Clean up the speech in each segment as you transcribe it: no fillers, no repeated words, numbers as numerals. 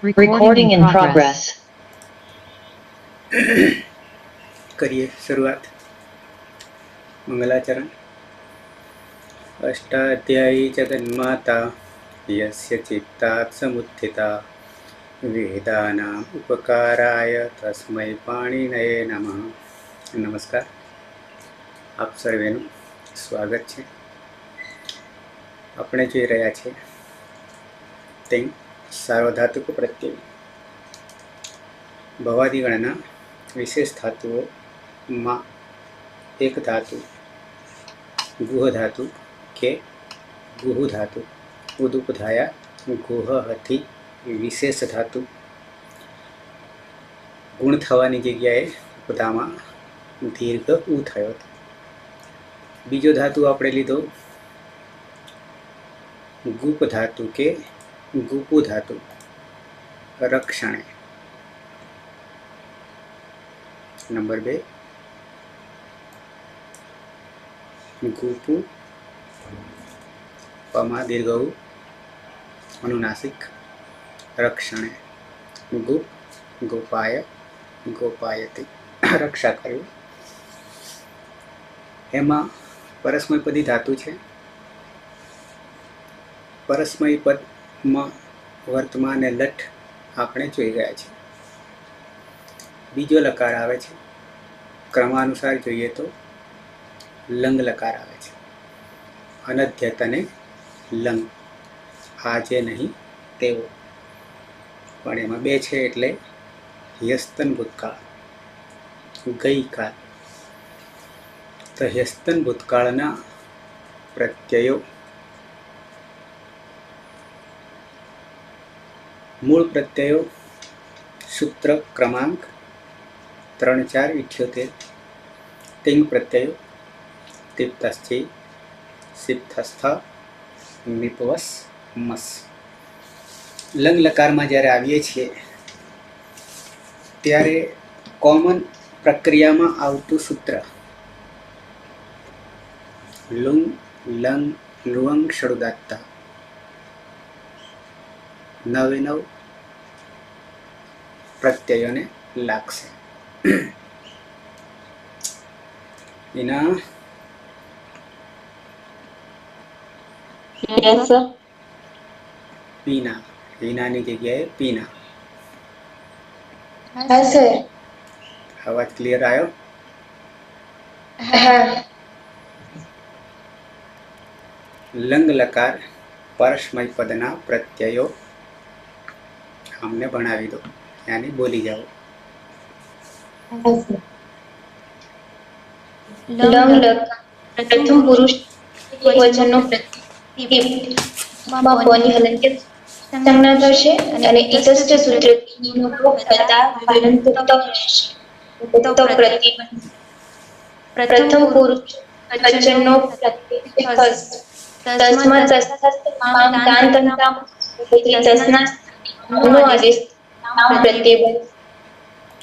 Recording in progress. करिए शुरुआत। मंगलाचरण। अष्टाध्यायी जगन्माता यस्य चित्तात् समुत्थिता वेदानाम् उपकाराय तस्मै पाणिनये नमः। नमस्कार, આપ સર્વેનું સ્વાગત છે। આપણે જોઈ રહ્યા છીએ તે સાર્વધાતુક પ્રત્યય ભવાદિગણના વિશેષ ધાતુઓમાં એક ધાતુ ગુહ ધાતુ કે ગુહુ ધાતુ ઉદુપધાયા ગુહ હતી વિશેષ ધાતુ ગુણ થવાની જગ્યાએ ઉપધામાં દીર્ઘ ઉ થયો હતો। બીજો ધાતુ આપણે લીધો ગુપ ધાતુ કે ગુપુ ધાતુ રક્ષણે। નંબર 2 ગુપુ પમા દીર્ઘ ઉ અનુનાસિક રક્ષણે ગુપ ગોપાય ગોપાયતે રક્ષા કરવી। એમાં પરસ્મયપદી ધાતુ છે। પરસ્મય પદમાં વર્તમાન અને લઠ આપણે જોઈ ગયા છે। બીજો લકાર આવે છે, ક્રમાનુસાર જોઈએ તો લંગ લકાર આવે છે। અનધ્યત અને લંગ, આજે નહીં તેવો, પણ એમાં બે છે એટલે યસ્તન ભૂતકાળ ગઈકાલ। તો યસ્તન ભૂતકાળના પ્રત્યયો મૂળ પ્રત્યયો સૂત્ર ક્રમાંક 3478 તિંગ પ્રત્યયો તિપ્તશ્ચી સિપ્તસ્થ મિપવસ મસ। લંગ લકારમાં જ્યારે આવીએ છીએ ત્યારે કોમન પ્રક્રિયામાં આવતું સૂત્ર લુંગ લંગ લુઅંગ ષડુદાત્તા 9 પ્રત્યયોને લાગશે। એના પીના હિનાની જગ્યાએ પીના। અવાજ ક્લિયર આવ્યો? લંગ લકાર પરસ્મય પદના પ્રત્યયો અમને ભણાવી દો, યાની બોલી જાઓ। લંગ લકાર પ્રથમ પુરુષ વચનનો પ્રત્યય કોની હલંત્ય સંજ્ઞા થશે અને ઇતસ્થ સૂત્રનો ઉપયોગ થતા હલંત ત રહેશે। તો પ્રત્યય પ્રથમ પુરુષ વચનનો પ્રત્યય તસ્માત તસ્માત તાન તંતા તસ્ના નો આદેશ નામ પ્રત્યય બને।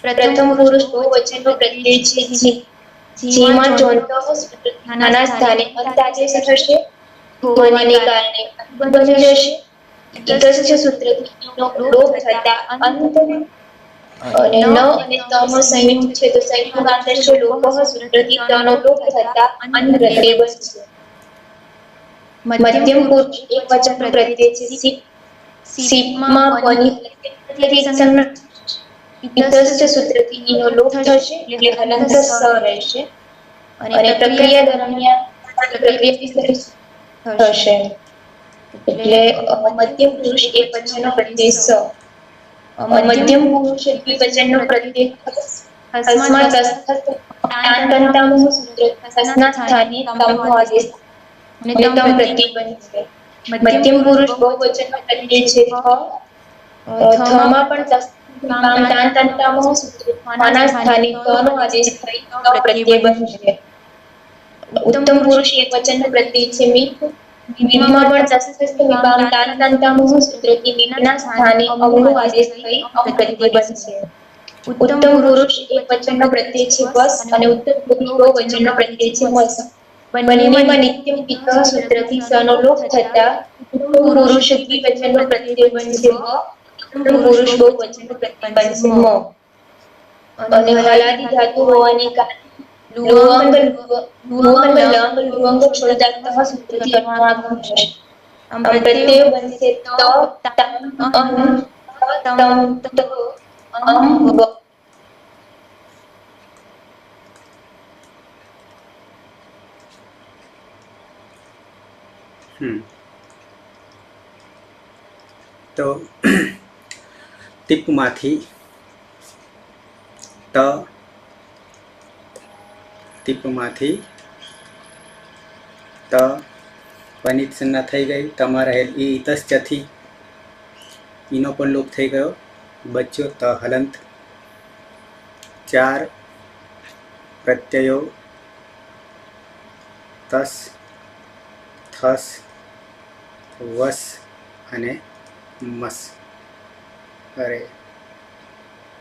પ્રથમ પુરુષ બહુવચનનો પ્રત્યય છે જેમાં જોડતો નાના સ્થાને અંત આદેશ થશે, હોવાને કારણે બની જશે। ઇતસ્થ સૂત્રનો લોપ થતા અંત અને ન અને ત નો સંયુક્ત છે તો સંયુક્ત આદેશ લોપઃ સૂત્રથી ત નો લોપ થતા અન પ્રત્યય બનશે। મધ્યમ પુરુષ એક વચનનો પ્રત્યય છે સિપ। સિપમાં કોની સંજ્ઞા ઇતસ્થ સૂત્રથી ઈનો લોપ થશે એટલે હલંત સ રહેશે અને પ્રક્રિયા દરમિયાન પ્રક્રિયા થશે એટલે મધ્યમ પુરુષ એક વચનનો પ્રત્યય સ। મધ્યમ પુરુષ દ્વિવચનનો પ્રત્યય હસ્માત તાન તંતામું સૂત્ર હસના સ્થાને તમનો આદેશ અને તમ પ્રત્યય બનશે। મધ્યમ પુરુષ બહુવચનનો પ્રત્યય છે થમાં પણ કામ તાન તંતામું સૂત્ર આના સ્થાને તનો આદેશ થઈ ત પ્રત્યય બનશે। ઉત્તમ પુરુષ એક વચનનો પ્રત્યય છે મિત। મિતમાં પણ તસ્થ વિકામ તાન તંતામું સૂત્રથી મિતના સ્થાને અમનો આદેશ થઈ અમ પ્રત્યય બનશે। ઉત્તમ પુરુષ એક વચનનો પ્રત્યય છે વસ અને ઉત્તમ પુરુષ બહુવચનનો પ્રત્યય છે મસ। બંનેમાં નિત્યમ પિતઃ સૂત્રથી સનો લોપ થતા ઉત્તમ પુરુષ દ્વિવચનનો પ્રત્યય બનશે વ પુરુષ બહુવચન બનશે મ. અને હલાદી ધાતુ હોવાને કારણે લુઅંગ લંગ લુઅંગ છોડદાત્તઃ સૂત્રથી અટનો આગમ થશે. આમ પ્રત્યય બનશે ત તામ અન તમ ત અમ વ. તો ટીપમાંથી ત ટીપમાંથી ત પનિત સંજ્ઞા થઈ ગઈ. તમારા રહેલ ઈ ઇતશ્ચથી ઈનો પણ લોપ થઈ ગયો, બચ્યો ત હલંત. 4 પ્રત્યયો તસ થસ વસ અને મસ. અરે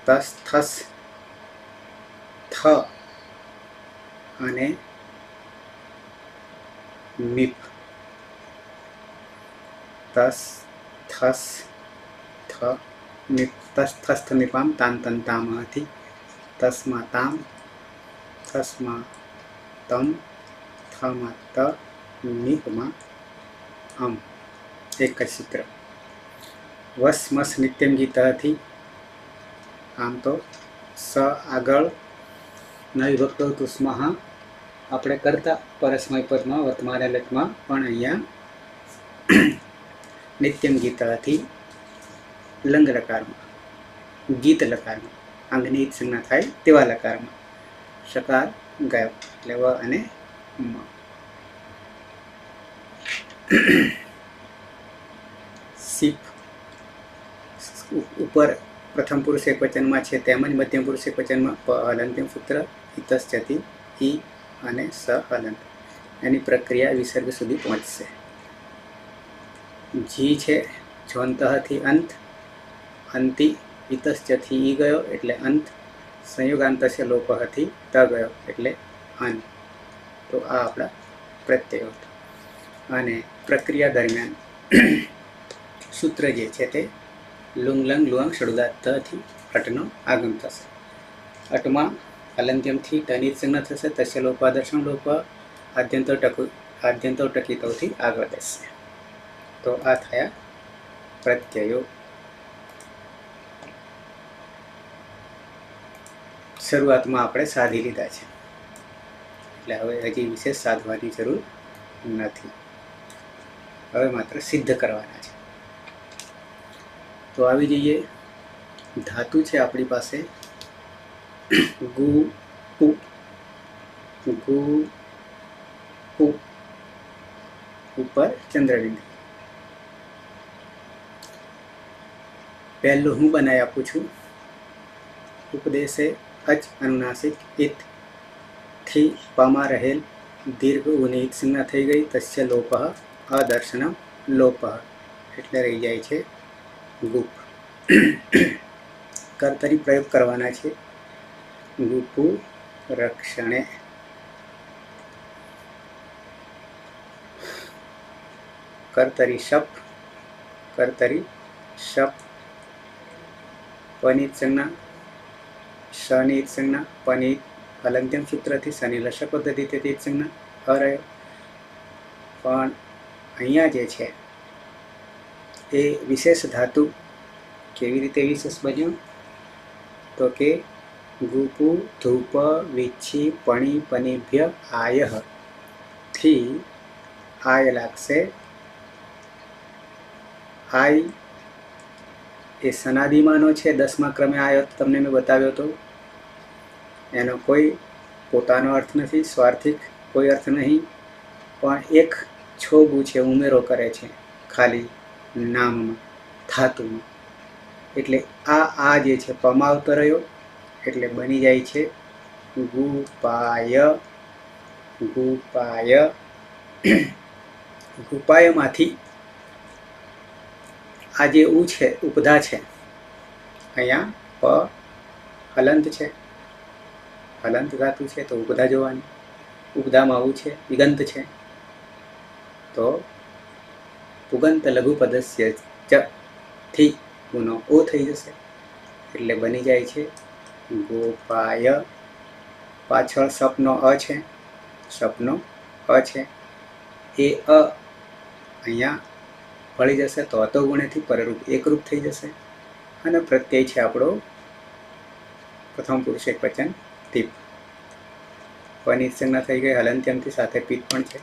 તસ થસ થ અને મીપ. તસ થસ થ મીપ. તસ થસ થ મીપામ તાન તન તામથી. તસમાં તામ, થસમાં તમ, થમાં ત, મીપમાં અમ. એક જ સૂત્ર. વસ મસ નિત્યમ ગીતથી. આમ તો સ આગળ ન વિભક્તો તુસ્મહ આપણે કરતા પરસ્મય પદમાં વર્તમાન લટમાં, પણ અહીંયા નિત્યમ ગીતથી લંગ લકારમાં, ગીત લકારમાં, અંગની સંજ્ઞા થાય તેવા લકારમાં શકાર ગયો એટલે વ અને મ. સીપ ઉપર પ્રથમ પુરુષ એકવચનમાં છે તેમજ મધ્યમ પુરુષ એકવચનમાં પ હલંત્યમ સૂત્ર ઇતશ્ચથી ઈ અને સ હલંત. એની પ્રક્રિયા વિસર્ગ સુધી પહોંચશે. જી છે જ્વંતઃથી અંત, અંતિ ઇતશ્ચથી ઈ ગયો એટલે અંત, સંયોગાંતસ્ય લોપહથી ત ગયો એટલે અન. તો આ આપણા પ્રત્યયો હતા. અને પ્રક્રિયા દરમિયાન સૂત્ર જે છે તે લુંગ લંગ લુઅંગ ષડુદાત્તથી અટનો આગમ થશે. અટમાં હલંત્યમથી ટનિત સંજ્ઞા થશે. તસ્ય લોપાદર્શન લોપ આદ્યંતો ટકિતોથી આગળ બેસશે. તો આ થયા પ્રત્યયો. શરૂઆતમાં આપણે સાધી લીધા છે એટલે હવે હજી વિશેષ સાધવાની જરૂર નથી. હવે માત્ર સિદ્ધ કરવાના છે. તો આવી જઈએ. ધાતુ છે આપણી પાસે ગુ પુ. ગુ પુ ઉપર ચંદ્રબિંદુ. પહેલું હું બનાવી આપું છું. ઉપદેશે અચ અનુનાસિક ઇત થી પમાં રહેલ દીર્ઘ ઉનિત સંજ્ઞા થઈ ગઈ. તસ્ય લોપઃ અદર્શનમ લોપઃ એટલે રહી જાય છે ગુપ. કર્તરી પ્રયોગ કરવાના છે. ગુપુ રક્ષણે. કર્તરી શપ, કર્તરી શપ. પનિત સંજ્ઞા, શનિત સંજ્ઞા, પનિત હલંત્યમ સૂત્રથી શનિ લશક પદ્ધતિ તેથી સંજ્ઞા અરયો. પણ અહીંયા જે છે એ વિશેષ ધાતુ કેવી રીતે વિશેષ બન્યો તો કે ગુપુ ધૂપ વિચ્છી પણી પનિભ્ય આયહ થી આય લાગશે. આય એ સનાદિમાનો છે. 10મા ક્રમે આયો તમને મેં બતાવ્યો હતો. એનો કોઈ પોતાનો અર્થ નથી, સ્વાર્થિક કોઈ અર્થ નહીં, પણ એક છોગું છે, ઉમેરો કરે છે ખાલી નામમાં, ધાતુમાં. એટલે આ જે છે પમાવતો રહ્યો એટલે બની જાય છે ગુપાય. ગુપાય. ગુપાયમાંથી આ જે ઉ છે ઉપધા છે. અહીંયા પ હલંત છે, હલંત ધાતુ છે તો ઉપધા જોવાની. ઉપધામાં ઉ છે, દિગંત છે તો પુગંત લઘુપદસ્ય ચ થી ઉનો ઓ થઈ જશે એટલે બની જાય છે ગોપાય. પાછળ સપનો અ છે, સપનો અ છે, એ અ અહીંયા ભળી જશે તો અતો ગુણેથી પરરૂપ એકરૂપ થઈ જશે અને પ્રત્યય છે આપણો પ્રથમ પુરુષ એકવચન તીપ. પની સંજ્ઞા થઈ ગઈ, હલંત્યમથી સાથે પીત પણ છે.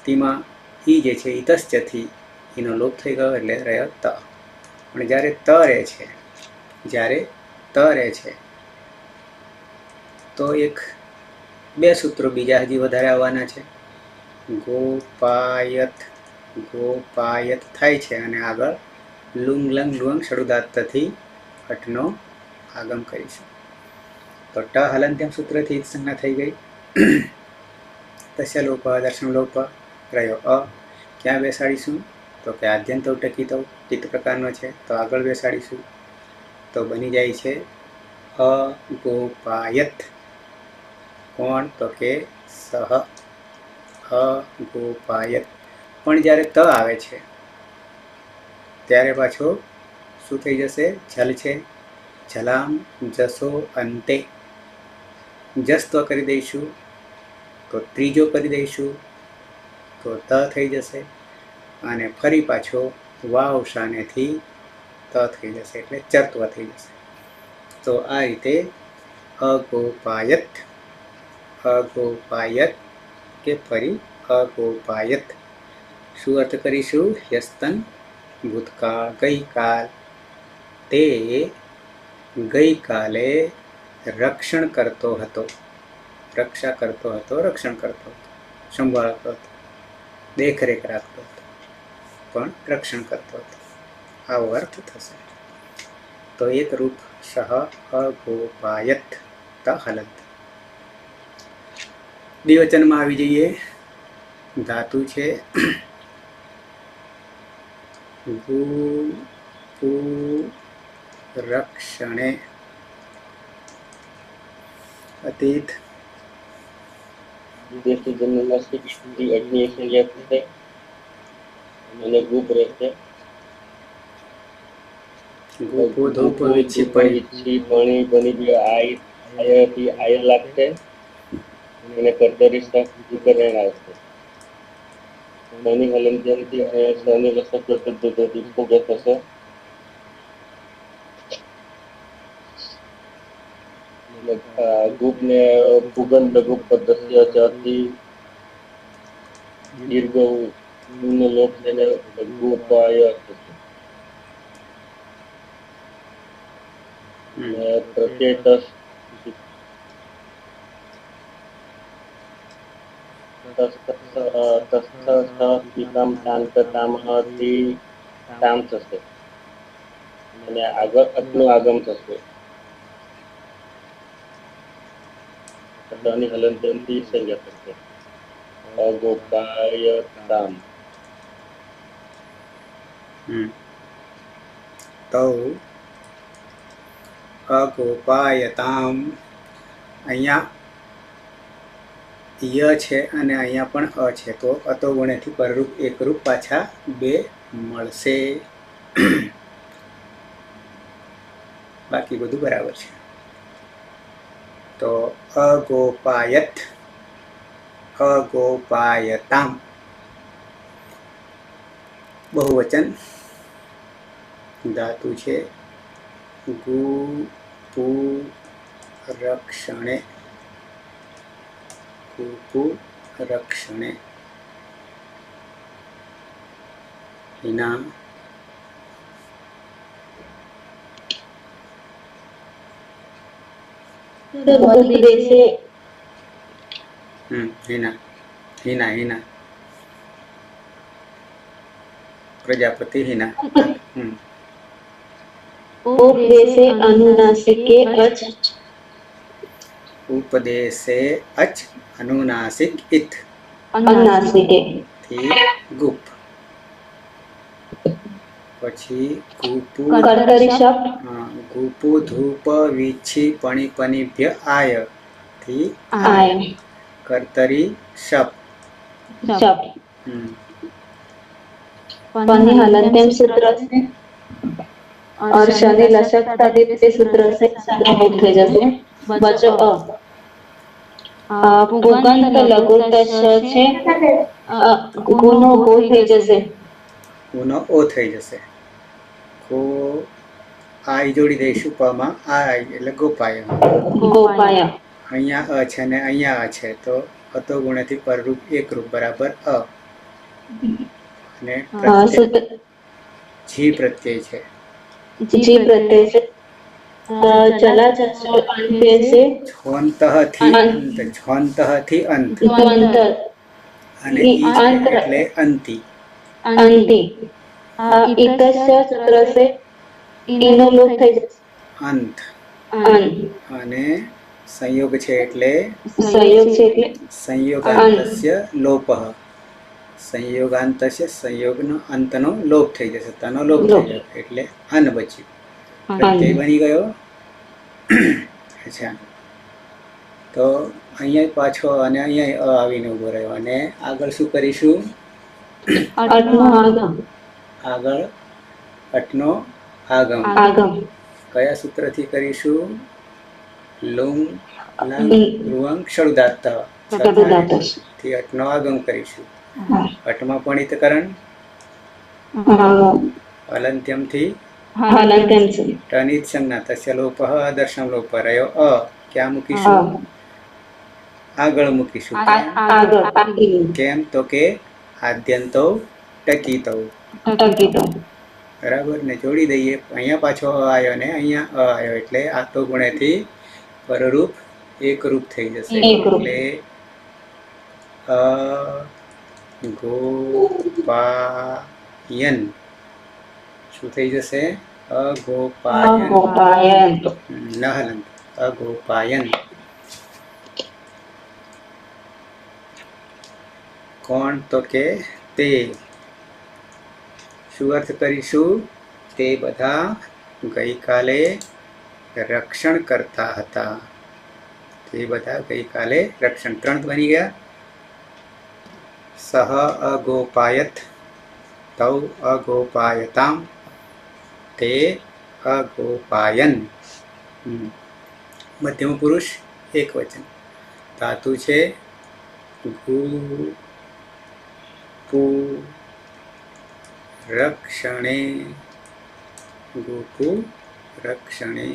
તીમાં ઈ જે છે ઇતશ્ચથી એનો લોપ થઈ ગયો એટલે રહ્યો ત. પણ જ્યારે ત રહે છે, જ્યારે ત રહે છે તો એક બે સૂત્રો બીજા હજી વધારે આવવાના છે. ગોપાયત, ગોપાયત થાય છે અને આગળ લુંગ લંગ લુંગ શરૂદાત્તથી અટનો આગમ કરીશું. તો ટ હલંત્યમ સૂત્રથી સંજ્ઞા થઈ ગઈ. તસ્ય લોપ, દર્શન લોપ રહ્યો અ. ક્યાં બેસાડીશું? તો કે આદ્યંત ટકીતો પિત્ત પ્રકારનો છે તો આગળ બેસાડીશું તો બની જાય છે અગોપાયત. કોણ? તો કે સહ અગોપાયત. પણ જ્યારે ત આવે છે ત્યારે પાછો શું થઈ જશે? જલ છે, જલામ જસો અંતે. જસ તો કરી દઈશું તો ત્રીજો કરી દઈશું તો ત થઈ જશે અને ફરી પાછો વાવ શાનેથી ત થઈ જશે એટલે ચત્વ થઈ જશે. તો આ રીતે અગોપાયત, અગોપાયત કે ફરી અગોપાયત. શું અર્થ કરીશું? યસ્તન ભૂતકાળ, ગઈકાલ. તે ગઈકાલે રક્ષણ કરતો હતો, રક્ષા કરતો હતો, રક્ષણ કરતો હતો, સંભાળતો હતો, દેખરેખ રાખતો હતો, પણ રક્ષણ કરતો હતો. આવો અર્થ થશે. તો એક રૂપ સહ અગોપાયત ત હલંત. દ્વિવચનમાં આવી જઈએ. ધાતુ છે ગુ પુ રક્ષણે. અતીત દેશી જન્મમાં શિક્ષિત અગ્નિ સંજ્ઞા થશે અને ગુપ રહેશે. ગોપો ધૂપ વિક્ષિપણી પાણી બની ગયો. આયથી આય લાગશે અને કર્તરી વિકરણ આવશે. શનિ હલંત્યમથી શનિ લસક પદ્ધતિથી ફોગ થશે. ગુપ ને ફુગન લઘુ પદ્ધતિ અતિ દીર્ઘ નો લોપ થઈને ગોપાય થશે. પ્રત્યય તામ થશે અને આગળ અટનું આગમ થશે. શનિ હલંત્યમથી સંજ્ઞા થશે અગોપાય તામ. તો અગોપાયતામ. અહીંયા ય છે અને અહીંયા પણ અ છે તો અતો ગુણેથી પરરૂપ એકરૂપ પાછા બે મળશે. બાકી બધું બરાબર છે. તો અગોપાયત, અગોપાયતામ. બહુવચન. ધાતુ છે ગુ પુ રક્ષણે, ગુપુ રક્ષણે. હિના હિના હિના હિના પ્રજાપતિ હિના. ઉપદેશે અનુનાસિકે અચ. ઉપદેશે અચ અનુનાસિક ઇત અનુનાસિકે થી ગુપ. પછી ગુપુ કર્તરી શબ્દ ગુપુ ધૂપ વિચ્છી પણી પનિભ્ય આય થી આય. કર્તરી શપ. શબ્દ. પની હલંત્યમ સૂત્ર છે. और शनि लसकता द्वितीय सूत्र से लोप થઈ જશે બચો પુગંત લઘુત શ છે ગુનો ગો થઈ જશે ગુનો ઓ થઈ જશે. ગો આઈ જોડી દઈશું પમાં આઈ એટલે ગોપાય. ગોપાય અહીંયા અ છે ને અહીંયા અ છે તો અતો ગુણેથી પરરૂપ એકરૂપ બરાબર અ અને પ્રત્યય જી પ્રત્યય છે. जी प्रत्यय से चला चल अंत्य से છોંતઃ થી અંત છોંતઃ થી અંત द्वंत અને ઈ છે એટલે અંતિ. अंति इतस्य सूत्र से इनो लोप થઈ જશે અંત અન અને સંયોગ છે એટલે સંયોગ છે એટલે સંયોગાંતસ્ય લોપઃ. સંયોગાંતસ્ય સંયોગનો અંતનો લોપ થઈ જશે તનો લોપ થઈ જશે એટલે અન બચ્યું. પ્રત્યય બની ગયો. અચ્છા તો અહીંયા પાછો અને અહીંયા અ આવીને ઉભો રહ્યો અને આગળ શું કરીશું? અટનો આગમ આગળ અટનો આગમ આગમ કયા સૂત્રથી કરીશું? લુંગ લંગ રુવંગ ષડુદાત્ત ષડુદાત્ત થી અટનો આગમ કરીશું. અટમાં પણિતકરણ અલંત્યમથી હલંત્યમ છે ટનિત સંજ્ઞા તસ્ય લોપઃ અદર્શમ લોપ રહ્યો અ ક્યાં મૂકીશું? આગળ મૂકીશું. આગળ આગળ કેમ તો કે આદ્યંતો ટકીતો ટકીતો બરાબર ને જોડી દઈએ. અહીંયા પાછો અ આવ્યો ને અહીંયા અ આવ્યો એટલે આ તો ગુણેથી પરરૂપ એકરૂપ થઈ જશે એકરૂપ. એટલે અ ગોપાયન શું થઈ જશે? અગોપાયન ગોપાયન નહલંત અગોપાયન. કોણ તો કે તે. શું અર્થ કરીશું? તે બધા ગઈકાલે રક્ષણ કરતા હતા. તે બધા ગઈકાલે રક્ષણ. ત્રણ બની ગયા. સહ અગોપાયત તૌ અગોપાયતામ તે અગોપાયન. મધ્યમ પુરુષ એક વચન. ધાતુ છે ગુ પુ રક્ષણે ગોપુ રક્ષણે.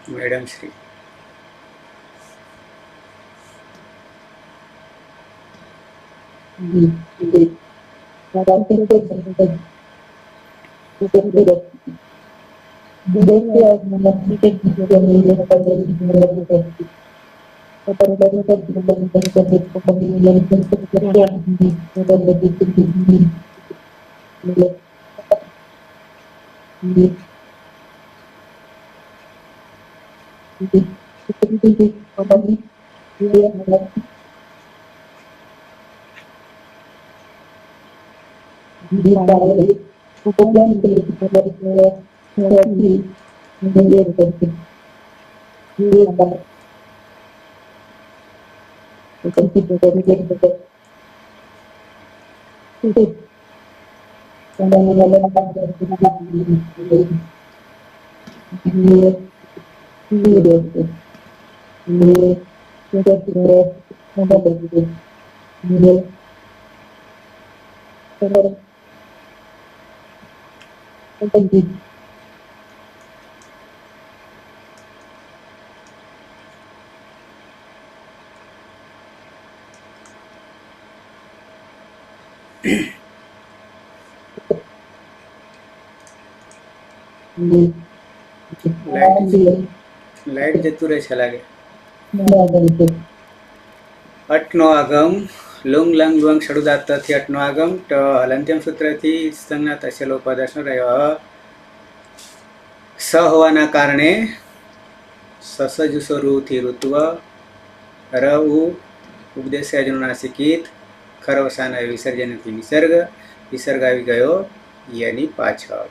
મેડમ શ્રી લાઈટ જતું રહે છે લાગે. અટનો આગમ લુંગ લંગ લુંગ ષડુદાત્તથી અટનો આગમ ટ હલંત્યમ સૂત્રથી સંજ્ઞા તસ્ય લોપદર્શન રહ્યો. સ હોવાના કારણે સસજુસો રૂથી ઋત્વ ર ઉ ઉપદેશનાસિકિત ખરવસાના વિસર્જનથી વિસર્ગ વિસર્ગ આવી ગયો યની પાછળ.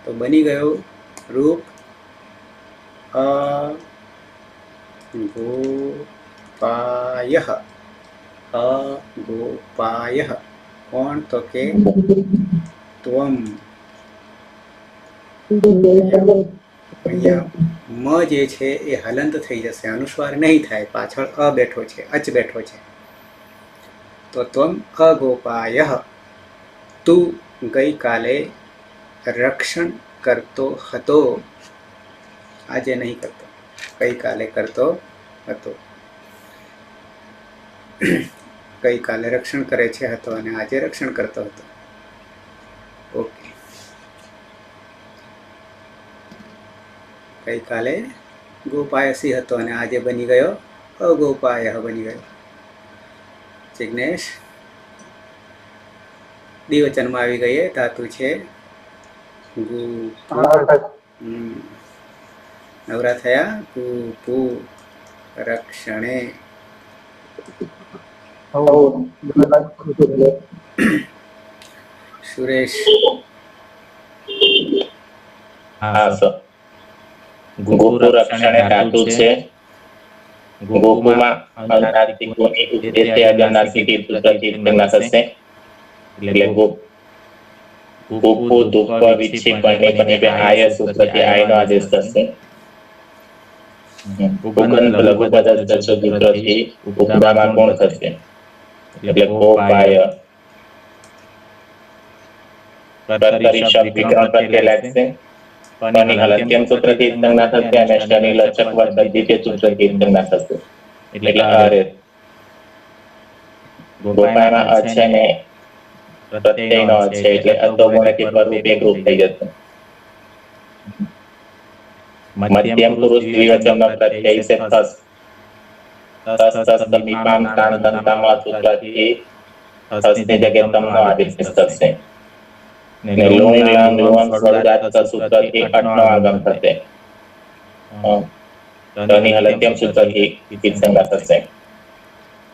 તો બની ગયો રૂપ અ ગોપાયઃ. અગોપાયઃ. કોણ? તો કે ત્વમ. અહીંયા મ જે છે એ હલંત થઈ જશે, અનુસ્વાર નહીં થાય, પાછળ અ બેઠો છે, અચ બેઠો છે. તો ત્વમ અગોપાયઃ, તું ગઈકાલે રક્ષણ કરતો હતો. આજે નહીં કરતો, ગઈકાલે કરતો હતો. ગઈકાલે રક્ષણ કરે છે હતો અને આજે રક્ષણ કરતો હતો. ઓકે. ગઈકાલે ગોપાયસી હતો અને આજે બની ગયો અગોપાય બની ગયો. જિજ્ઞેશ, દ્વિવચનમાં આવી ગઈ, ધાતુ છે ગુ. નવરા થયા. ગુ પુ રક્ષણે. સુરેશ, હા સર. ગુપુ રક્ષણે ધાતુ છે ગુપુમાં અનુનાસિક ગુણની ઉદ્દેશ્ય અનુનાસિક સૂત્રથી સંજ્ઞા થશે. એટલે ગુપુ ધૂપ વિક્ષેપણની બને આય સૂત્રથી આયનો આદેશ થશે. ઉગન લઘુપદ સૂત્રથી ઉપદામાં ગુણ થશે. એટલે ગોપાય. કર્તરી શબ્દ વિક્રમ પ્રત્યય લાગશે. પની હલંત્યમ સૂત્રથી સંજ્ઞા થશે અને શનિ લચક વચક દ્વિતીય સૂત્રથી સંજ્ઞા થશે. એટલે અરે ગોપાયમાં અ છે ને પ્રત્યયનો અ છે એટલે અધોગુણથી પરરૂપ એકરૂપ થઈ જશે. મધ્યમ પુરુષ દ્વિવચનનો પ્રત્યય છે તસ. તસ તસ સમીપામ તાન તંતામાં સૂત્રથી તસની જગ્યાએ તમનો આદેશ થશે. ને લુંગ લાંગ લુંગ સ્વર્ગાત સૂત્રથી અટનો આગમ થશે. તની હલંત્યમ સૂત્રથી સંજ્ઞા થશે.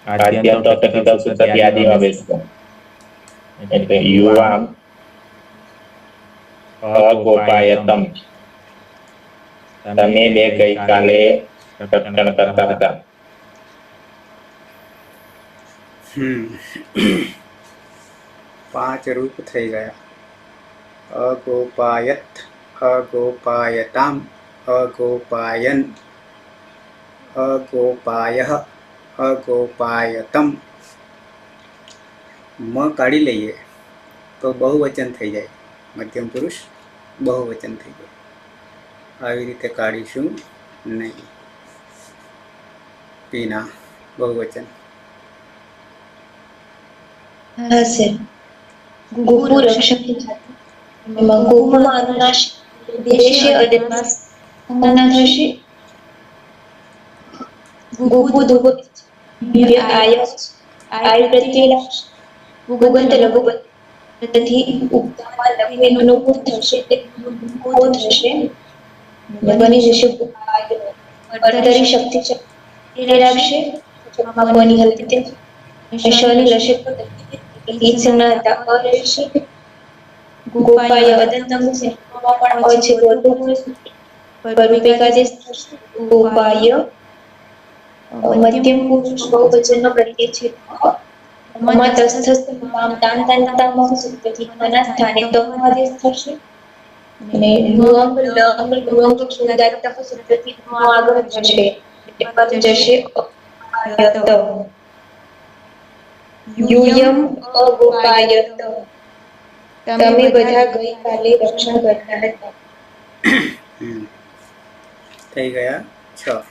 આદ્યંતો પ્રતિપદ સૂત્રથી આદિમાં બેસશે. એટલે યુવામ અગોપાયતમ. તમે બે ગઈકાલે રક્ષણ કરતા હતા. પાંચ રૂપ થઈ ગયા. અગોપાયત, અગોપાયતામ, અગોપાયન, અગોપાયઃ, અગોપાયતમ. મ કાઢી લઈએ તો બહુવચન થઈ જાય. મધ્યમ પુરુષ બહુવચન થઈ જાય. આવી રીતે કાઢીશું નહીં. પીના બહુવચન. હા સર. ગુપુ રક્ષણ એમાં ગુપુમાં અનુનાસિક ઉદ્દેશ્ય અદમાં સંજ્ઞા થશે. ગુપુ ધૂપ આય આય પ્રત્યય લાગશે. ગુગંત લઘુપદથી ઉપદામાં લઘુનો ગુણ થશે. તે ગો થશે. બની જશે કર્તરી શક્તિ તે લાગશે. બની હલતી શની લશે ઈદ સંજ્ઞા હતા અ રહેશે. ગોપાય અદંતમ છે પણ અ છે પરરૂપિકાદેશ થશે. ગોપાય મધ્યમ પુરુષ બહુવચનનો પ્રત્યય છે. માં તસ્થસ્થ મામ તાન તાનતામાં સૂત્રથી મના સ્થાને તમનો આદેશ થશે. અને લુઅંગ લંગ લુઅંગ સુદાત્તક સૂત્રથી નો આગળ થશે. એટલે પદ જશે અપાયત. યુયમ અગોપાયત. તમે બધા ગઈકાલે રક્ષણ કરતા હતા. થઈ ગયા 6.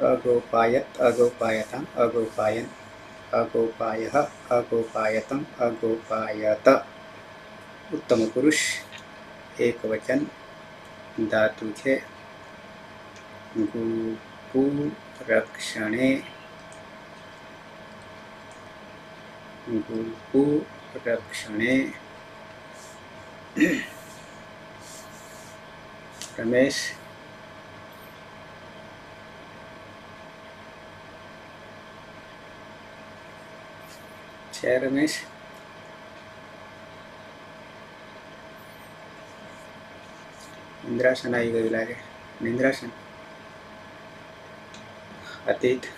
અગોપાયત, અગોપાયતમ, અગોપાયન, અગોપાયઃ, અગોપાયતમ, અગોપાયત. ઉત્તમ પુરુષ એક વચન. ધાતુ છે ગુપુ રક્ષણે. ગુપુ રક્ષણે. રમેશ, છે રમેશ? નિંદ્રાસન આવી ગયું લાગે. નિંદ્રાસન. અતીત,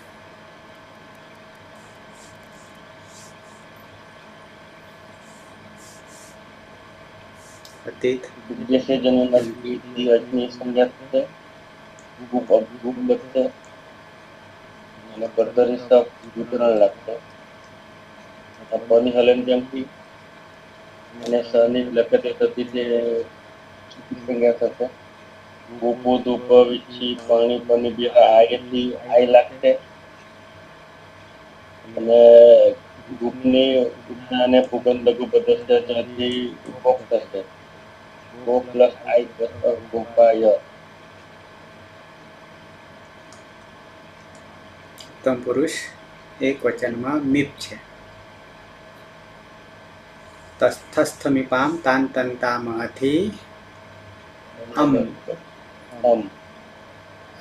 અતીત जैसे जन्म अग्नि संज्ञा है गुप गुप लगते અને કર્તરી શબ્દ વિતરણ લાગશે પની હલન જેમથી અને સની લખતે થતી તે સંજ્ઞા થશે ગોપો ધૂપ વિચ્છી પાણી પની બી આયથી આઈ લાગશે અને ગુપની અને પુગંધ ગુપદસ્ત ત્યાંથી ગોપ થશે ગો પ્લસ આઈ ગોપાય ઉત્તમ પુરુષ એક વચનમાં મીપ છે. તસ્થસ્થમિપામ તાન તંતામાંથી અમ.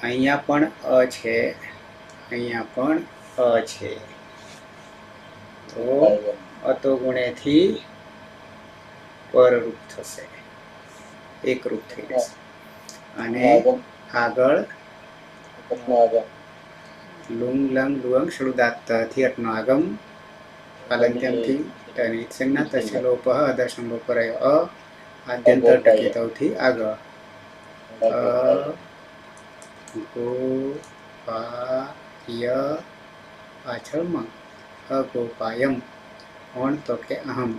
અહીંયા પણ અ છે, અહીંયા પણ અ છે. તો અતો ગુણેથી પરરૂપ થશે, એકરૂપ થઈ જશે. અને આગળ લુંગ લંગ લુઅંગ શૃદાત્તથી અટનો આગમ અલંત્યમથી ટનિત સંજ્ઞા તસ્ય લોપઃ અદર્શન લોપરય અ આદ્યંતર ટકિતૌથી આગળ અ ગો પા ય પાછળમાં અગોપાયમ. કોણ? તો કે અહમ.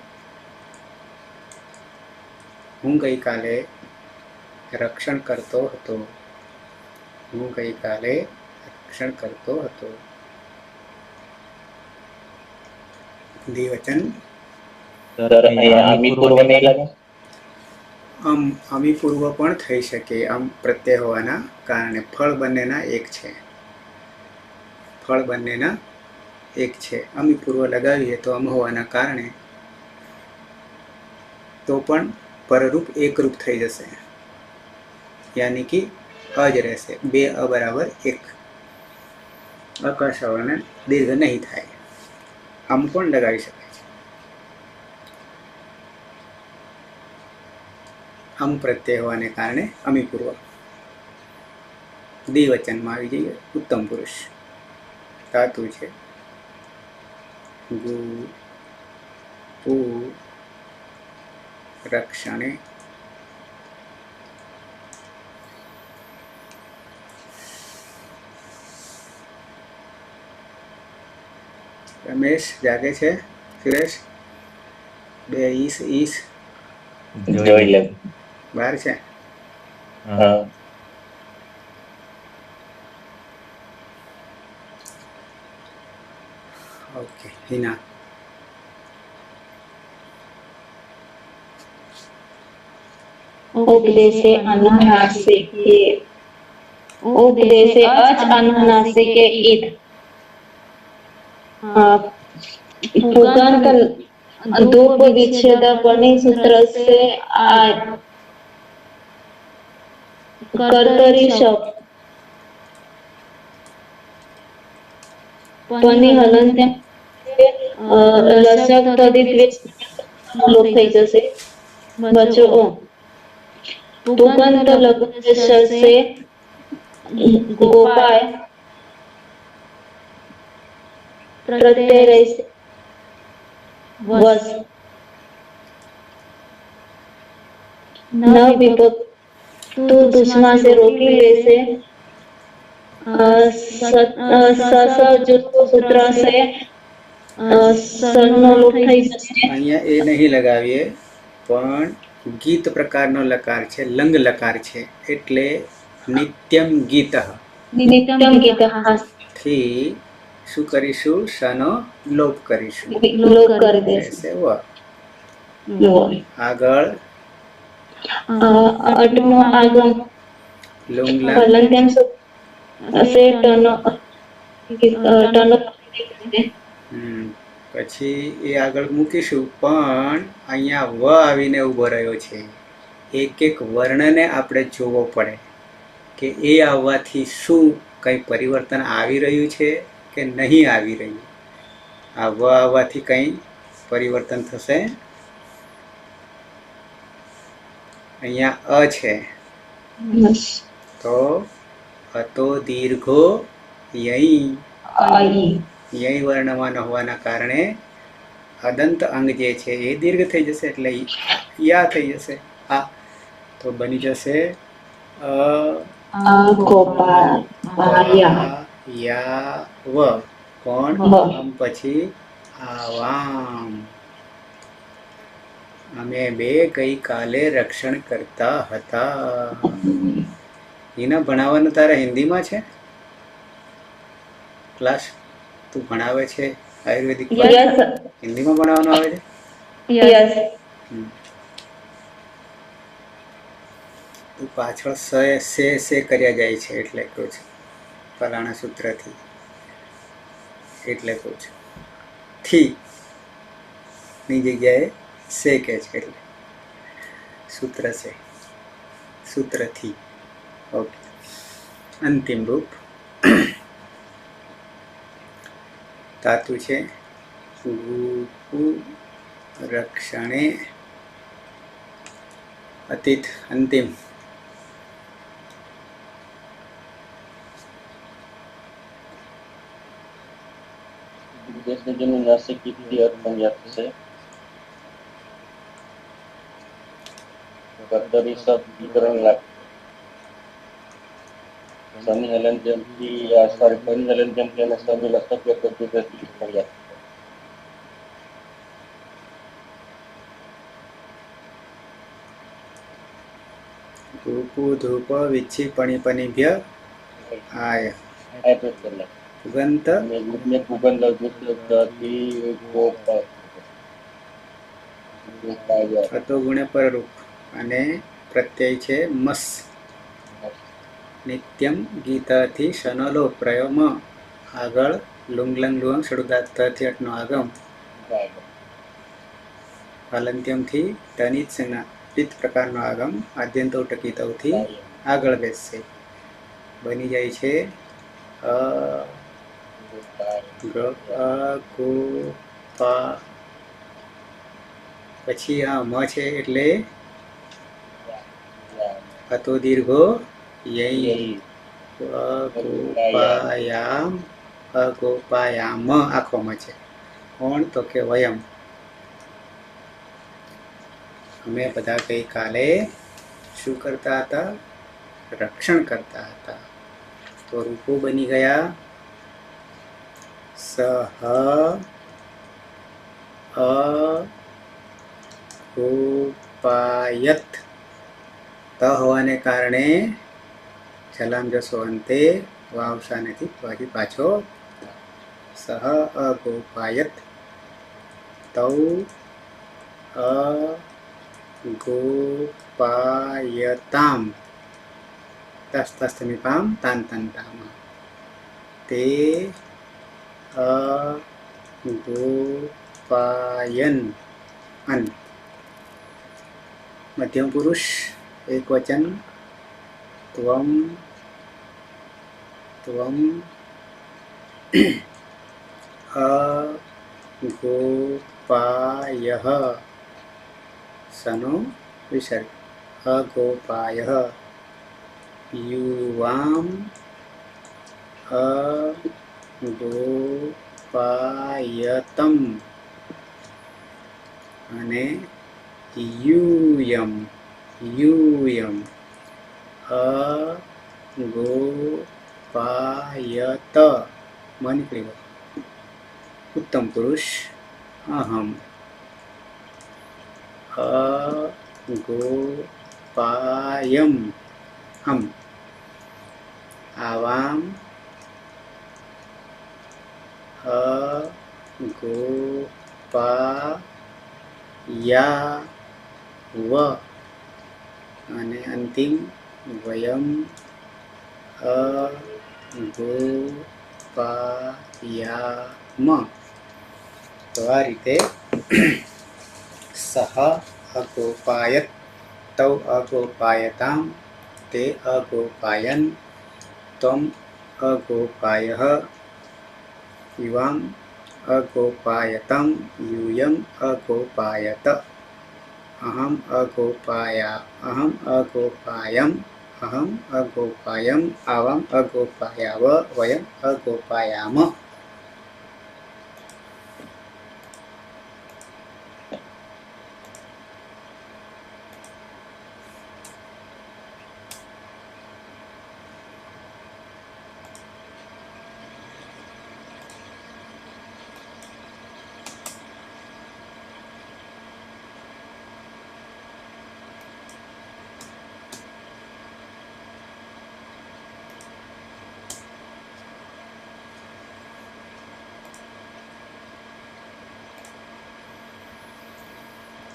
હું ગઈકાલે રક્ષણ કરતો હતો. હું ગઈકાલે રક્ષણ કરતો હતો. દ્વિવચન સર અહીંયા અમી પૂર્વ નહીં લાગે? અમી પૂર્વ પણ થઈ શકે આમ પ્રત્યય હોવાના કારણે. ફળ બંનેના એક છે, ફળ બંનેના એક છે. અમી પૂર્વ લગાવીએ તો અમ હોવાના કારણે તો પણ પરરૂપ એકરૂપ થઈ જશે, યાની કે અ જ રહેશે. બે અ બરાબર એક. અકર્ષણ દીર્ઘ નહીં થાય. આમ પણ લગાવી શકાય છે. આમ પ્રત્યય હોવાને કારણે અમી પૂર્વ. દ્વિવચનમાં આવી જઈએ. ઉત્તમ પુરુષ ધાતુ છે. ગુ પુ રક્ષણે. રમેશ જાગે છે? સુરેશ? બે ઈસ જોઈ લે. બહાર છે. હા. ઓકે. હિના. ઉપદેશે અનુનાસિકે. ઉપદેશે અચ અનુનાસિકે ઈદ. पुगंत धूप विच्छेद पणि सूत्र से आय. कर्तरी शब्द पणि हलंत्य लसक तदित लोप થઈ જશે. બચો ઓ. પુગંત લગ્ન से गोपाय प्रत्यय રહેશે વસ. न विभक्त तू दुश्मन से रोकी लेसे. सूत्र से સનો લોપ થઈ જશે. અહીંયા એ નહીં લગાવીએ, પણ ગીત પ્રકારનો લકાર છે, લંગ લકાર છે, એટલે નિત્યમ ગીત નિત્યમ ગીત થી શું કરીશું? શનો લોપ કરીશું. લોપ કરી દેશે. આગળ અટનો આગમ લુંગ લંગ હલંત્યમ સે ટનો પછી એ આગળ મૂકીશું. પણ અહીંયા વ આવીને ઊભો રહ્યો છે. એક એક વર્ણને આપણે જોવો પડે કે એ આવવાથી શું કંઈ પરિવર્તન આવી રહ્યું છે કે નહીં આવી રહ્યું. આ વ આવવાથી કંઈ પરિવર્તન થશે? અહીંયા અ છે તો અતો દીર્ઘો યઈ. યઈ વર્ણમાં ન હોવાના કારણે અદંત અંગ જે છે એ દીર્ઘ થઈ જશે, એટલે યા થઈ જશે. આ, તો બની જશે અગોપાયા યાવ. કોણ? વ. આમ પછી આવામ. અમે બે ગઈકાલે રક્ષણ કરતા હતા. એના ભણાવવાનું તારા હિન્દીમાં છે ક્લાસ? તું ભણાવે છે આયુર્વેદિક યસ હિન્દીમાં ભણાવવાનું આવે છે? યસ હમ. તું પાછળ સે કર્યા જાય છે એટલે કહું છું, ફલાણા સૂત્રથી, એટલે કહું છું. થી ની જગ્યાએ સે કે છે એટલે સૂત્ર છે, સૂત્રથી. ઓકે. અંતિમ રૂપ ધાતુ છે ગુપુ રક્ષણે અતીત. અંતિમ જેનું નાસિક થી અર્થપર્યાપ્ત છે. કર્તરી શબ્દ વિતરણ લાગ સમી હલન જેમ થી સોરી પરી હલન જેમ કે સમી લક્ષક પદ્ધતિ પર્યાપ્ત. ગુપુ ધૂપ વિચ્છી પણિપનિભ્ય આય આ તો કરેલા પુગંત અને ગુણને પુગંધ થી ગોપ ગોપાય અતો ગુણે પરરૂપ અને પ્રત્યય છે મસ. નિત્યમ ગીતાથી શનલો પ્રયોમ આગળ લુંગલંગ લુંગ સડુદાથી અટનો આગમ હલંત્યમથી તનિત સેના પિત પ્રકારનો આગમ આદ્યંતો ટકીતવથી આગળ બેસશે. બની જાય છે ગો પા, પછી આ મ છે એટલે અતો દીર્ઘો યઈ અગોપાયામ, અગોપાયામ આખો મ છે. કોણ? તો કે વયમ. અમે બધા ગઈકાલે શું કરતા હતા? રક્ષણ કરતા હતા. તો રૂપો બની ગયા સહ અગોપાયત. ત હોવાને કારણે છલામ જશો અંતે વાવશા નથી, પછી પાછો સહ અગોપાયત. તૌ અગોપાયતામ તસ્તસ્તમિપામ તાન તંતામ તે અગોપાયન. અન મધ્યમ પુરુષ એક વચન ત્વમ ત્વમ અગોપાયઃ સનો વિસર્ગ અગોપાયઃ યુવામ અગોપાયતમ અને યુયમ યુયમ અગોપાયત. માં નીકળી ગયો. ઉત્તમ પુરુષ અહમ અગોપાયમ હમ. આવામ અગોપાયાવ અને અંતિમ વયમ અગોપાયામ. તો આ રીતે સહ અગોપાયત, તૌ અગોપાયતામ, તે અગોપાયન, ત્વમ અગોપાયઃ, યુવામ અગોપાયતમ, યુયમ અગોપાયત, અહમ અગોપાયમ, અહમ અગોપાયમ, આવામ અગોપાયાવ, વયમ અગોપાયામ.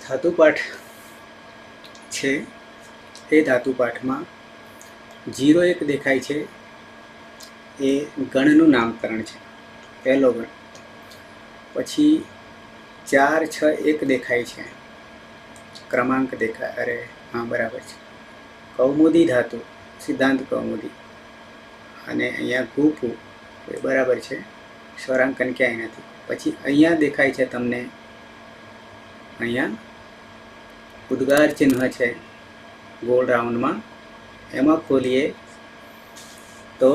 ધાતુપાઠ છે એ ધાતુપાઠમાં 01 દેખાય છે એ ગણનું નામકરણ છે, પહેલો ગણ. પછી 4, 6, 1 દેખાય છે, ક્રમાંક દેખાય. અરે હા, બરાબર છે. કૌમુદી ધાતુ, સિદ્ધાંત કૌમુદી. અને અહીંયા ગુપુ એ બરાબર છે, સ્વરાંકન ક્યાંય નથી. પછી અહીંયા દેખાય છે તમને, અહીંયા ઉદ્ગાર ચિહ્ન છે ગોળ રાઉન્ડમાં, એમાં ખોલીએ તો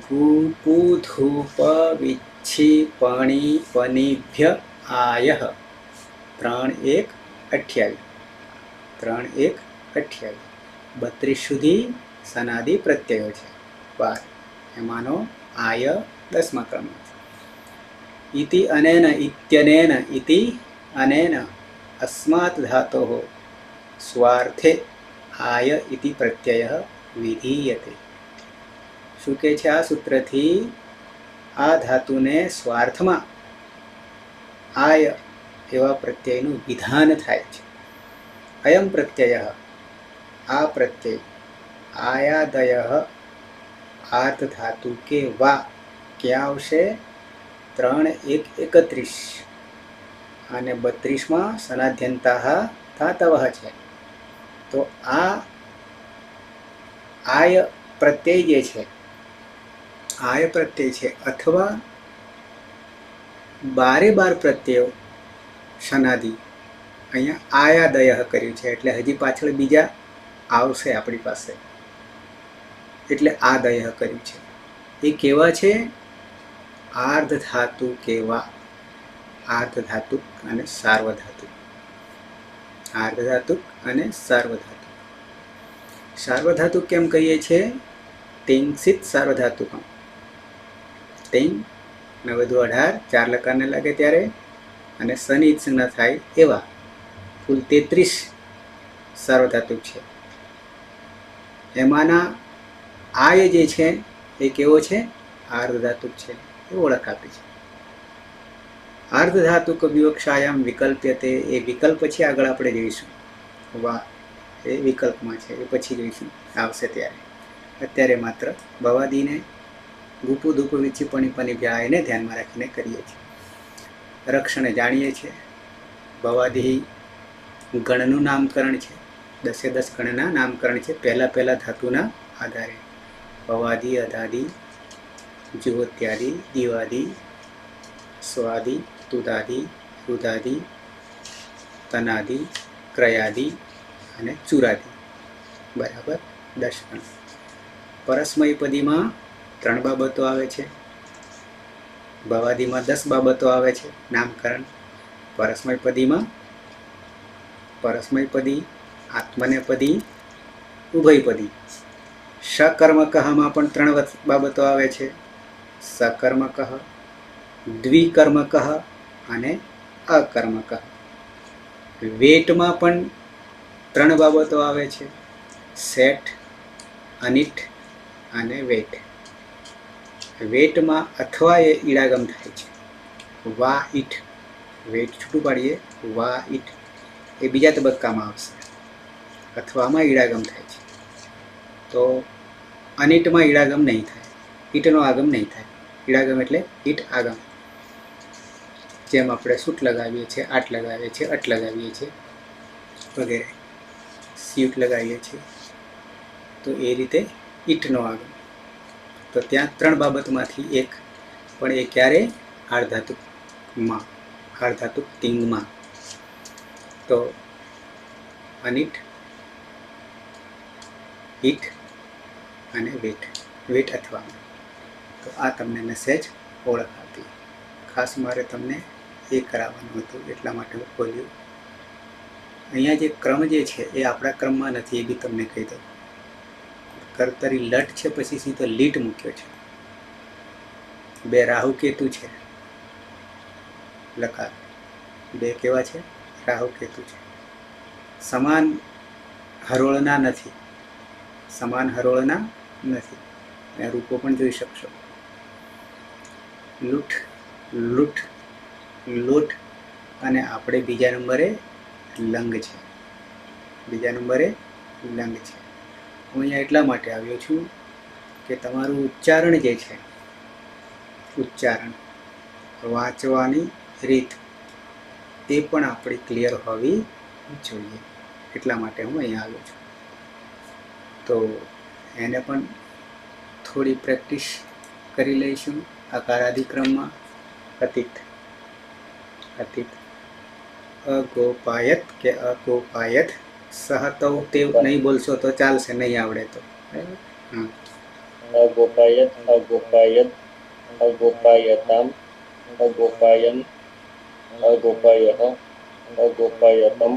ગુપુ ધૂપ વિચ્છી પણી પનિભ્ય આયઃ 3, 1, 28. 3, 1, 28. 32 સુધી સનાદિ પ્રત્યયો છે, 12. એમાંનો આય 10મા ક્રમમાં છે. ઇતિ અનેન ઇત્યનેન ઇતિ અનેન અસ્માત ધાતોઃ સ્વાર્થે આય ઇતિ પ્રત્યય વિધીયતે. શું કહે છે આ સૂત્રથી? આ ધાતુને સ્વાર્થમાં આય એવા પ્રત્યયનું વિધાન થાય છે. અયમ પ્રત્યય, આ પ્રત્યય આયાદય આર્ધ ધાતુ કે વા ક્યાં આવશે? 3, 1, 31 અને 32માં સનાધ્યંતા ધાતવઃ છે. તો આ આય પ્રત્યય જે છે, આય પ્રત્યય છે, અથવા 12 પ્રત્યયો સનાદિ અહીંયા આયાદય કર્યું છે, એટલે હજી પાછળ બીજા આવશે આપણી પાસે, એટલે આ દય કર્યું છે. એ કેવા છે? આર્ધ ધાતુ કેવા, આર્ધ ધાતુક અને સાર્વધાતુક. આર્ધ ધાતુક અને સાર્વધાતુક. સાર્વધાતુક કેમ કહીએ છીએ? તિંગસિત સાર્વધાતુકમ. તિંગ ને વધુ 18, 4 લકારને લાગે ત્યારે, અને શનિ ન થાય એવા કુલ 33 સાર્વધાતુક છે. એમાંના આય જે છે એ કેવો છે? આર્ધધાતુક છે. એ ઓળખ આપી છે. આર્ધધાતુક વિવક્ષાયામ વિકલ્પ્યતે. એ વિકલ્પ છે, આગળ આપણે જોઈશું. વા એ વિકલ્પમાં છે, એ પછી જોઈશું, આવશે ત્યારે. અત્યારે માત્ર ભવાદીને ગુપુ ધૂપ વિચ્છી પણી પનિભ્યા એને ધ્યાનમાં રાખીને કરીએ છીએ. રક્ષણે જાણીએ છીએ. ભવાદી ગણનું નામકરણ છે, 10 ગણના નામકરણ છે, પહેલા ધાતુના આધારે. ભવાદી, અધાદી, જુહોત્યાદી, દિવાદી, સ્વાદી, તુદાદી, રુદાદી, તનાદી, ક્રયાદી અને ચુરાદી. બરાબર, 10 ગણ. પરસ્મય પદીમાં 3 બાબતો આવે છે, ભવાદીમાં 10 બાબતો આવે છે નામકરણ. પરસ્મયપદી, આત્મનેપદી, ઉભયપદી. સકર્મકમાં પણ 3 બાબતો આવે છે, સકર્મક, દ્વિકર્મક અને અકર્મક. વેટમાં પણ 3 બાબતો આવે છે, સેટ, અનિટ અને વેટ. વેટમાં અથવા એ ઈડાગમ થાય છે, વા ઈટ. વેટ છૂટું પાડીએ, વા ઈટ એ બીજા તબક્કામાં આવશે, અથવામાં ઈડાગમ થાય છે. તો અનિટમાં ઈડાગમ નહીં થાય, ઈટનો આગમ નહીં થાય. ઈડાગમ એટલે ઈટ આગમ. જેમ આપણે સૂટ લગાવીએ છીએ, આટ લગાવીએ છીએ, અટ લગાવીએ છીએ વગેરે, સ્યુટ લગાવીએ છીએ, તો એ રીતે ઈટનો આગમ. તો ત્યાં 3 બાબતમાંથી એક, પણ એ ક્યારે? આર્ધધાતુકમાં, આર્ધધાતુક તિંગમાં. તો અનિટ, ઈટ અને વેટ, વેટ અથવા. તો આ તમને મેસેજ ઓળખ આપી. ખાસ મારે તમને એ કરાવવાનું હતું, એટલા માટે હું ખોલ્યું. અહીંયા જે ક્રમ જે છે એ આપણા ક્રમમાં નથી, એ બી તમને કહી દઉં. કર્તરી લટ છે, પછી સીધો લીટ મૂક્યો છે. 2 રાહુ કેતુ છે, લકાર 2 કેવા છે? રાહુ કેતુ છે. સમાન હરોળના નથી, સમાન હરોળના નથી. રૂપો પણ જોઈ શકશો. લૂંટ, લૂંટ, લૂંટ, અને આપણે બીજા નંબરે લંગ છે, બીજા નંબરે લંગ છે. હું અહીંયા એટલા માટે આવ્યો છું કે તમારું ઉચ્ચારણ જે છે, ઉચ્ચારણ વાંચવાની રીત એ પણ આપણી ક્લિયર હોવી જોઈએ, એટલા માટે હું અહીંયા આવ્યો છું. તો એને પણ થોડી પ્રેક્ટિસ કરી લઈશું. આકારાદિક્રમમાં અતીત, અતીત અગોપાયત કે અગોપાયત સહતૌ તે નહીં બોલશો તો ચાલશે, નહીં આવડે તો. અગોપાયત, અગોપાયત, અગોપાયતામ, અગોપાયન, અગોપાયઃ, અગોપાયતમ,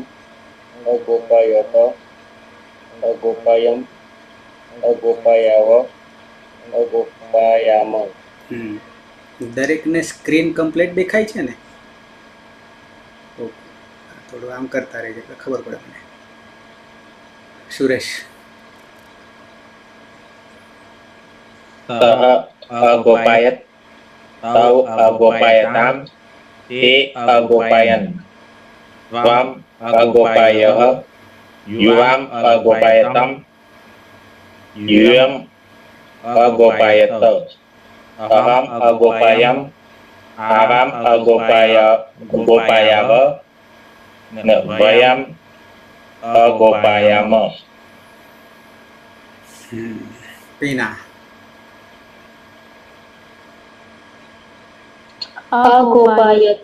અગોપાયત, અગોપાયમ, અગોપાયાવ, અગોપાયામ. દરેકને સ્ક્રીન કમ્પ્લીટ દેખાય છે ને? ઓકે, થોડું આમ કરતા રહેજો એટલે ખબર પડે મને. સુરેશ. સહ અગોપાયત, તૌ અગોપાયતામ, તે અગોપાયન, ત્વમ અગોપાયઃ, યુવામ અગોપાયતમ, યુયમ અગોપાયત, અહમ અગોપાયમ, આવામ અગોપાયાવ, ને વયમ અગોપાયામ. પીના. અગોપાયત,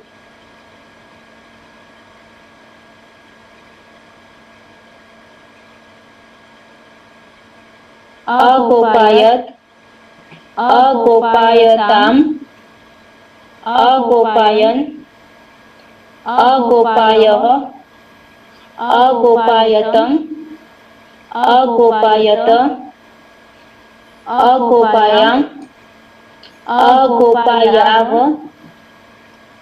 અગોપાયત, અગોપાયતામ, અગોપાયન, અગોપાયઃ, અગોપાયતમ, અગોપાયત, અગોપાયામ, અગોપાયાવ,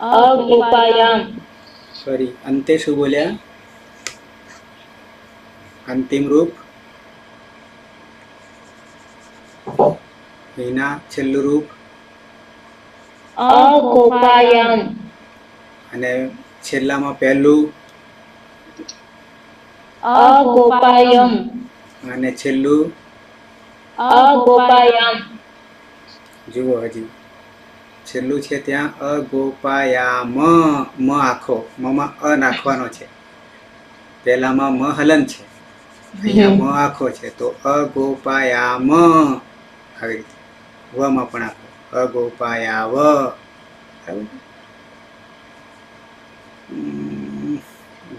અગોપાયામ. સોરી, અંતે શું બોલ્યા? અંતિમ રૂપ એના છેલ્લું રૂપ અગોપાયામ, અને છેલ્લામાં પહેલું અગોપાયમ, અને છેલ્લું. અગોપાયામ. જુઓ, હજી છેલ્લું છે ત્યાં અગોપાયામ, મ આખો, મમાં અ નાખવાનો છે. પહેલામાં મ હલન છે, અહીંયા મ આખો છે, તો અગોપાયામ આવી રીતે. વમાં પણ આખો અગોપાયાવ.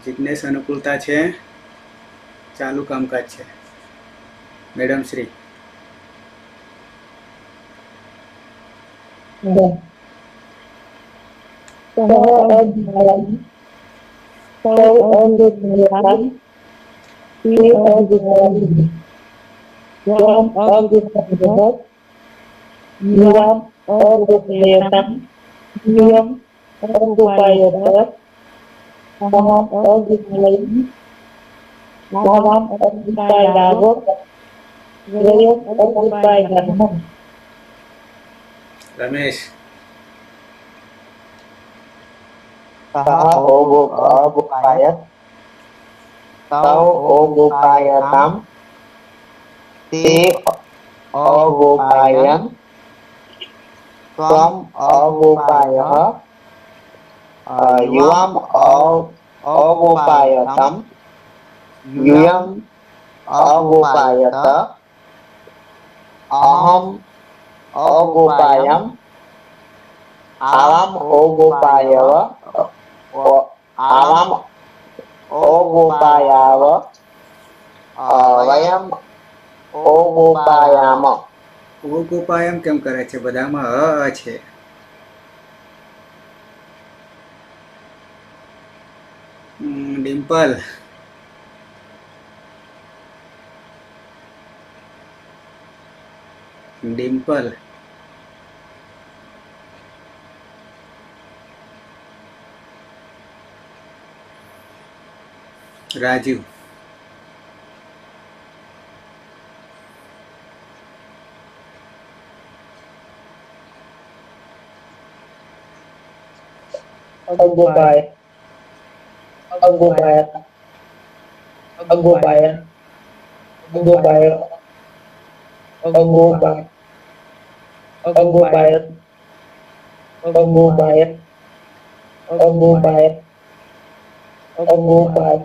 જિજ્ઞેશ અનુકૂળતા છે, ચાલુ કામકાજ છે. મેડમ શ્રી. રમેશ. અગોપાયત, તૌ અગોપાયતામ, તે અગોપાયન, ત્વમ અગોપાયઃ, યુવામ અગોપાયતમ, યુયમ અગોપાયત, અહમ અગોપાયમ, આવામ અગોપાયવ, આવામ અગોપાયાવ, વયમ અગોપાયામ. ઓગોપાયમ કેમ કરે છે? બધામાં અ છે. ડિમ્પલ. ડિમ્પલ. રાજુ. અગોપાય, અગોપાયત અગોપાયત અગોપાયત અગોપાયત અગોપાયત અગોપાયત અગોપાયત અગોપાયત.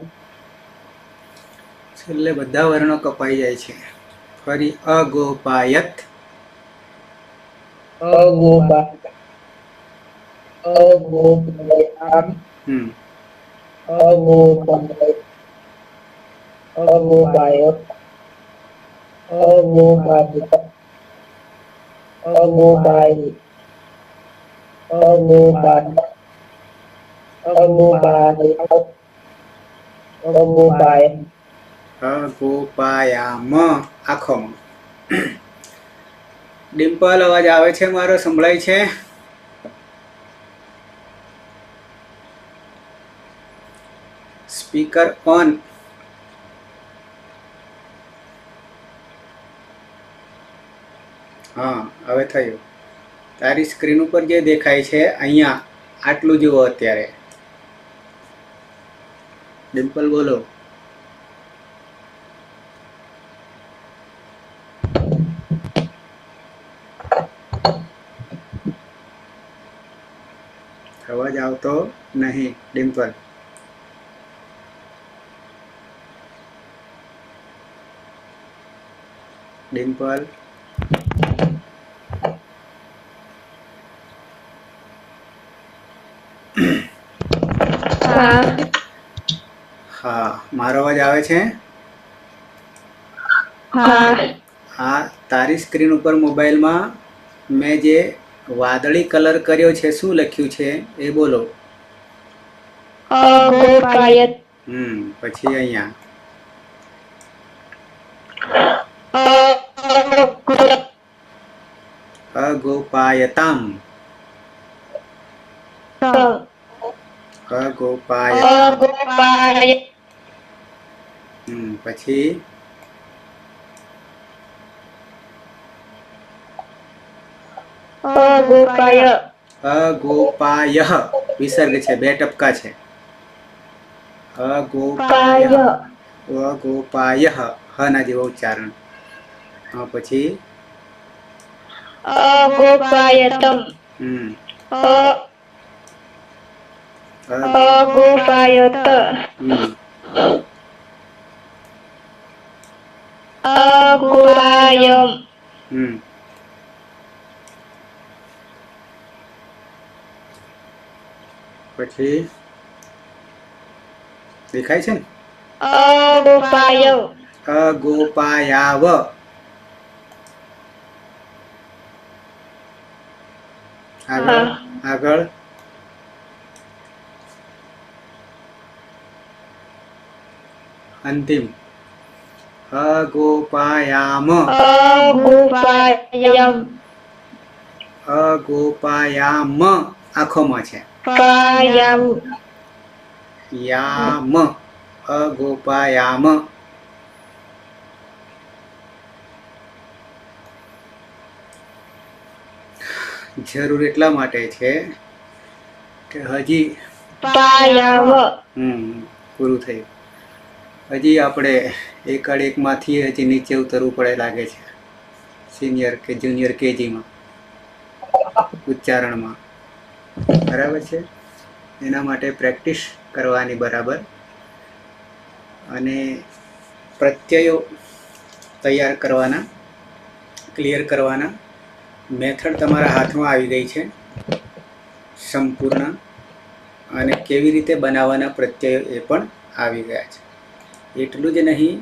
છેલ્લે બધા વર્ણો કપાઈ જાય છે. ફરી અગોપાયત અગોપાયત અગોપાયત અગોપાયત અગોપાયત અગોપાયત અગોપાયત અગોપાયત અગોપાયત અગોપાયત અગોપાયામ આખોમાં. ડિમ્પલ અવાજ આવે છે મારો? સંભળાય છે? Speaker on. હા, હવે થયું. તારી સ્ક્રીન ઉપર જે દેખાય છે અહીંયા આટલું જુઓ અત્યારે. ડિમ્પલ બોલો. અવાજ આવતો નહીં ડિમ્પલ. ડિમ્પલ હા, મારો અવાજ આવે છે? હા, તારી સ્ક્રીન ઉપર મોબાઈલમાં મેં જે વાદળી કલર કર્યો છે, શું લખ્યું છે એ બોલો. અગોપાયત પછી અહીંયા અગોપાયતામ અગોપાયતામ પછી અગોપાય વિસર્ગ છે, 2 ટપકા છે. અગોપાય અગોપાય હ ના જેવો ઉચ્ચારણ. હા, પછી અગોપાયતમ અગોપાયત અગોપાયમ પછી દેખાય છે ને? અગોપાય અગોપાયાવ આગળ આગળ અંતિમ અગોપાયામ અગોપાયમ અગોપાયામ આંખોમાં છે. પાયમ યામ અગોપાયામ. જરૂર એટલા માટે છે કે હજી પાયવ પૂરું થયું. હજી આપણે એકડ એકમાંથી હજી નીચે ઉતરવું પડે લાગે છે, સિનિયર કે જુનિયર કેજીમાં ઉચ્ચારણમાં. બરાબર છે? એના માટે પ્રેક્ટિસ કરવાની બરાબર, અને પ્રત્યયો તૈયાર કરવાના, ક્લિયર કરવાના. મેથડ તમારા હાથમાં આવી ગઈ છે સંપૂર્ણ, અને કેવી રીતે બનાવવાના પ્રત્યયો એ પણ આવી ગયા છે. એટલું જ નહીં,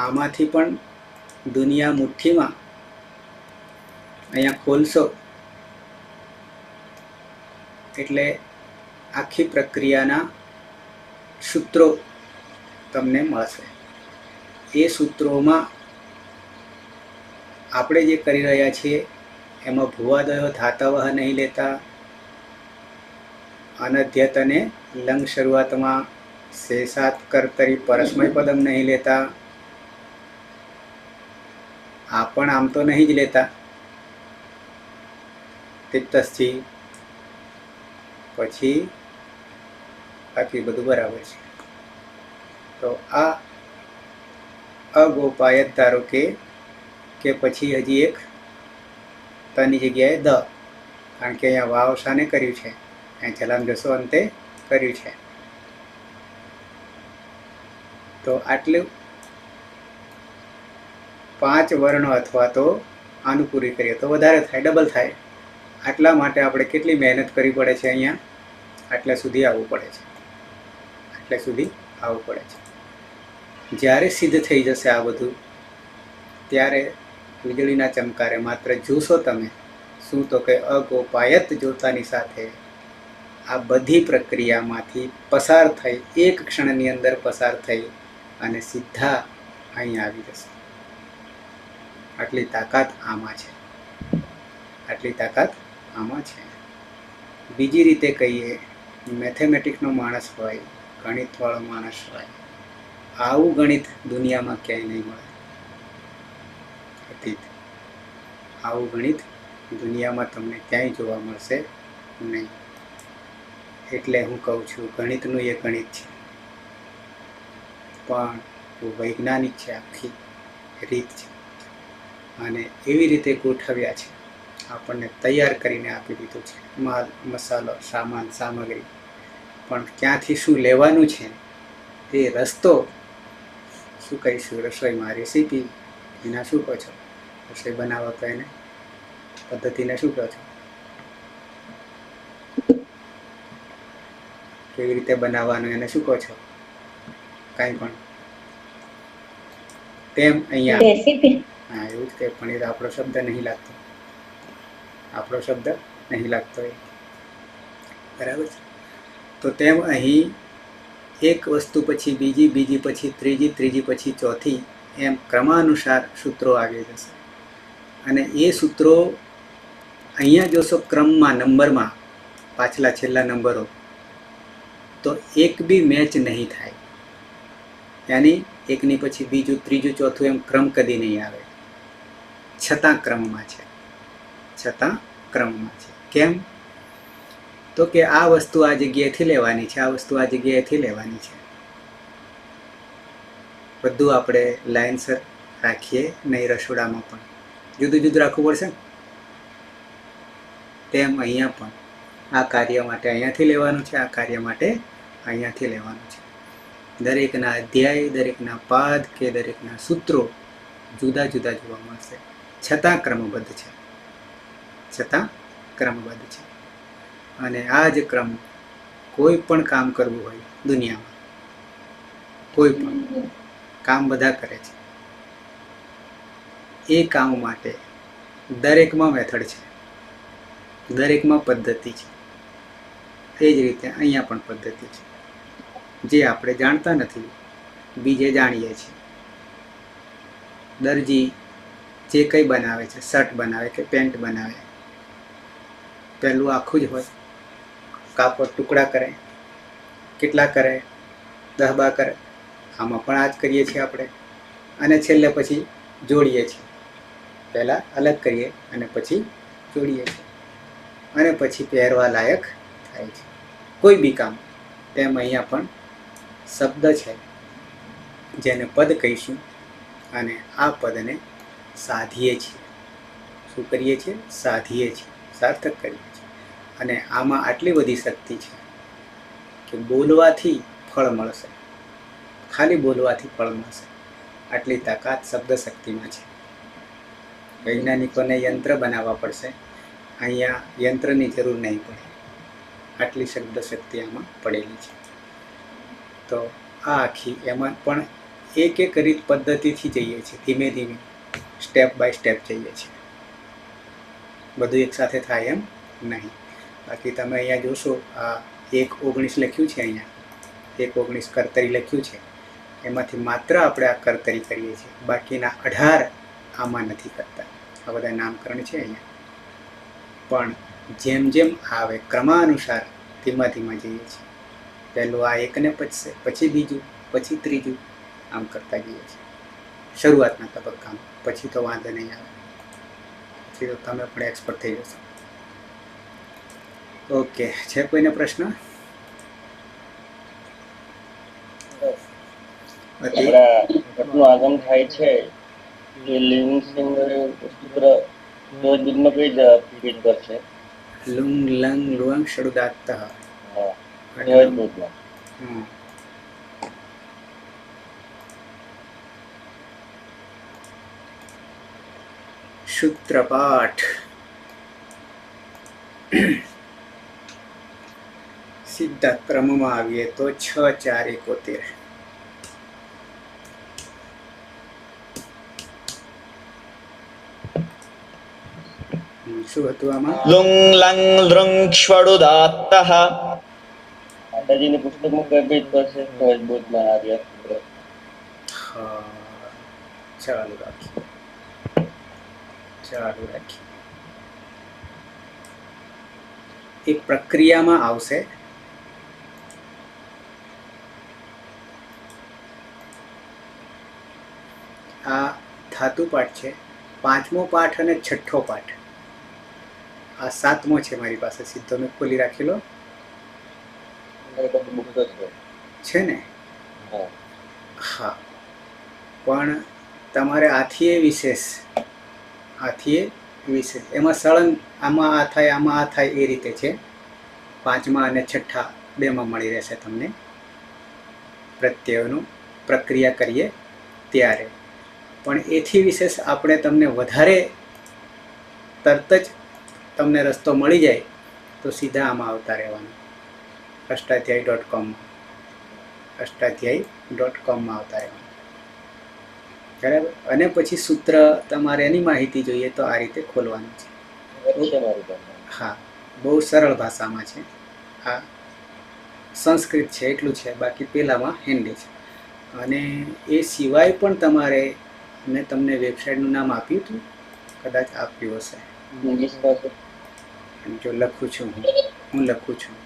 આમાંથી પણ દુનિયા મુઠ્ઠીમાં અહીંયા ખોલશો એટલે આખી પ્રક્રિયાના સૂત્રો તમને મળશે. એ સૂત્રોમાં આપણે જે કરી રહ્યા છીએ એમાં ભૂવાદયો ધાતવહ નહીં લેતા, અનધ્યત અને લંગ શરૂઆતમાં શેષાત કર્તરી પરસ્મય પદમ નહીં લેતા. આ પણ આમ તો નહીં જ લેતા. તિપ્તસ્થિ પછી બાકી બધું બરાબર છે. તો આ અગોપાયત ધારો કે પછી હજી એક તની જગ્યાએ દ, કારણ કે અહીંયા વાવ શાને કર્યું છે, અહીં ચલામ જશો અંતે કર્યું છે. તો આટલું 5 વર્ણ અથવા તો આનું પૂરી કરીએ તો વધારે થાય, ડબલ થાય. આટલા માટે આપણે કેટલી મહેનત કરવી પડે છે? અહીંયા આટલા સુધી આવવું પડે છે, આટલા સુધી આવવું પડે છે. જ્યારે સિદ્ધ થઈ જશે આ બધું, ત્યારે વીજળીના ચમકારે માત્ર જોશો તમે શું, તો કે અગોપાયત જોતાની સાથે આ બધી પ્રક્રિયામાંથી પસાર થઈ, એક ક્ષણની અંદર પસાર થઈ અને સીધા અહીંયા આવી જશે. આટલી તાકાત આમાં છે, આટલી તાકાત આમાં છે. બીજી રીતે કહીએ, મેથેમેટિક્સનો માણસ હોય, ગણિતવાળો માણસ હોય, આવું ગણિત દુનિયામાં ક્યાંય નહીં મળે. અતીત આવું ગણિત દુનિયામાં તમને ક્યાંય જોવા મળશે નહીં. એટલે હું કહું છું, ગણિતનું એ ગણિત છે, પણ વૈજ્ઞાનિક છે, આખી રીત છે. અને એવી રીતે ગોઠવ્યા છે, આપણને તૈયાર કરીને આપી દીધું છે, માલ મસાલો, સામાન, સામગ્રી. પણ ક્યાંથી શું લેવાનું છે તે રસ્તો શું કહીશું, રસોઈમાં રેસીપી, એના શું કહો છો? રસોઈ બનાવો તો એને પદ્ધતિને શું કહો છો? કેવી રીતે બનાવવાનું એને શું કહો છો? કાંઈ પણ. તેમ અહીંયા રેસીપી. હા, એવું જ કે, પણ એ આપણો શબ્દ નહીં લાગતો, આપણો શબ્દ નહીં લાગતો એ, બરાબર છે. તો તેમ અહીં એક વસ્તુ પછી બીજી, બીજી પછી ત્રીજી, ત્રીજી પછી ચોથી, એમ ક્રમાનુસાર સૂત્રો આવી જશે. અને એ સૂત્રો અહીંયા જોશો ક્રમમાં, નંબરમાં, પાછલા છેલ્લા નંબરો, તો એક બી મેચ નહીં થાય. યાની એકની પછી બીજું, ત્રીજું, ચોથું, એમ ક્રમ કદી નહીં આવે. છતાં ક્રમમાં છે, છતાં ક્રમમાં છે. કેમ? તો કે આ વસ્તુ આ જગ્યાએથી લેવાની છે, આ વસ્તુ આ જગ્યાએથી લેવાની છે. બધું આપણે લાઇનસર રાખીએ નહીં, રસોડામાં પણ જુદું જુદું રાખવું પડશે ને. તેમ અહીંયા પણ આ કાર્ય માટે અહીંયાથી લેવાનું છે, આ કાર્ય માટે અહીંયાથી લેવાનું છે. દરેકના અધ્યાય, દરેકના પાદ કે દરેકના સૂત્રો જુદા જુદા જોવા મળશે, છતાં ક્રમબદ્ધ છે, છતાં ક્રમબદ્ધ છે. અને આ જ ક્રમ કોઈ પણ કામ કરવું હોય દુનિયામાં, કોઈ પણ કામ બધા કરે છે, એ કામ માટે દરેકમાં મેથડ છે, દરેકમાં પદ્ધતિ છે. એ જ રીતે અહીંયા પણ પદ્ધતિ છે, જે આપણે જાણતા નથી, બીજે જાણીએ છીએ. દરજી જે કંઈ બનાવે છે, શર્ટ બનાવે કે પેન્ટ બનાવે, પહેલું આખું જ હોય, કાપડ ટુકડા કરે, કેટલા કરે, 10-12 કરે. આમાં પણ આ જ કરીએ છીએ આપણે. અને છેલ્લે પછી જોડીએ છીએ. પહેલાં અલગ કરીએ અને પછી જોડીએ છીએ, અને પછી પહેરવા લાયક થાય છે કોઈ બી કામ. તેમ અહીંયા પણ શબ્દ છે જેને પદ કહીશું, અને આ પદને સાધીએ છીએ. શું કરીએ છીએ? સાધીએ છીએ, સાર્થક કરીએ છીએ. અને આમાં આટલી બધી શક્તિ છે કે બોલવાથી ફળ મળશે, ખાલી બોલવાથી ફળ મળશે. આટલી તાકાત શબ્દ શક્તિમાં છે. વૈજ્ઞાનિકોને યંત્ર બનાવવા પડશે, અહીંયા યંત્રની જરૂર નહીં પડે. આટલી શબ્દ શક્તિ આમાં પડેલી છે. તો આ આખી એમાં પણ એક એક રીત પદ્ધતિથી જઈએ છીએ, ધીમે ધીમે સ્ટેપ બાય સ્ટેપ જઈએ છીએ. બધું એકસાથે થાય એમ નહીં. બાકી તમે અહીંયા જોશો, આ 1:19 લખ્યું છે, અહીંયા 1:19 કરતરી લખ્યું છે. એમાંથી માત્ર આપણે આ કરતરી કરીએ છીએ, બાકીના 18 આમાં નથી કરતા. આ બધા નામકરણ છે અહીંયા. પણ જેમ જેમ આવે ક્રમાનુસાર ધીમા ધીમા જઈએ છીએ. પહેલું આ એકને પચશે, પછી બીજું, પછી ત્રીજું, આમ કરતા જઈએ છીએ શરૂઆતના તબક્કામાં. પછી તો વાંધો નહીં આવે, પછી તો તમે પણ એક્સપર્ટ થઈ જશો. ઓકે, છે કોઈને પ્રશ્ન? અતિ આપણા ઘટનું આગમન થાય છે એ લિવિંગ સૂત્ર દૂધમાં કઈ ફીટ કરશે? Lung lung લુઅંગ ષડુદાત્તઃ. હા, સહજ બોધમાં. હમ. સૂત્રપાઠ. સીધા ક્રમમાં આવીએ તો 6 4 71. શું હતું આમાં? Lung lung લૃંગ ષ્વડુદાત્તઃ. માતાજીની પુસ્તકમાં કઈ પેજ કરશે? સહજ બોધમાં આર્ય સૂત્ર. હા, ચાલુ રાખીએ. એક પ્રક્રિયામાં આવશે. આ ધાતુ પાઠ છે, 5મો પાઠ અને 6ઠ્ઠો પાઠ. આ 7મો છે મારી પાસે, સીધો મેં ખોલી રાખેલો છે ને. હા. હા, પણ તમારે આથી વિશેષ એમાં સળંગ આમાં આ થાય આમાં આ થાય એ રીતે છે. 5મા અને 6ઠ્ઠા 2માં મળી રહેશે તમને પ્રત્યયોનું પ્રક્રિયા કરીએ ત્યારે. પણ એથી વિશેષ આપણે તમને વધારે તરત જ તમને રસ્તો મળી જાય તો સીધા આમાં આવતા રહેવાનું. અષ્ટાધ્યાયી.com આવતા રહેવાનું. બરાબર. અને પછી સૂત્ર તમારે એની માહિતી જોઈએ તો આ રીતે ખોલવાનું છે. હા, બહુ સરળ ભાષામાં છે. આ સંસ્કૃત છે એટલું છે, બાકી પેલામાં હિન્દી છે. અને એ સિવાય પણ તમારે, મેં તમને વેબસાઇટનું નામ આપ્યું હતું, કદાચ આપ્યું હશે. જો લખું છું હું લખું છું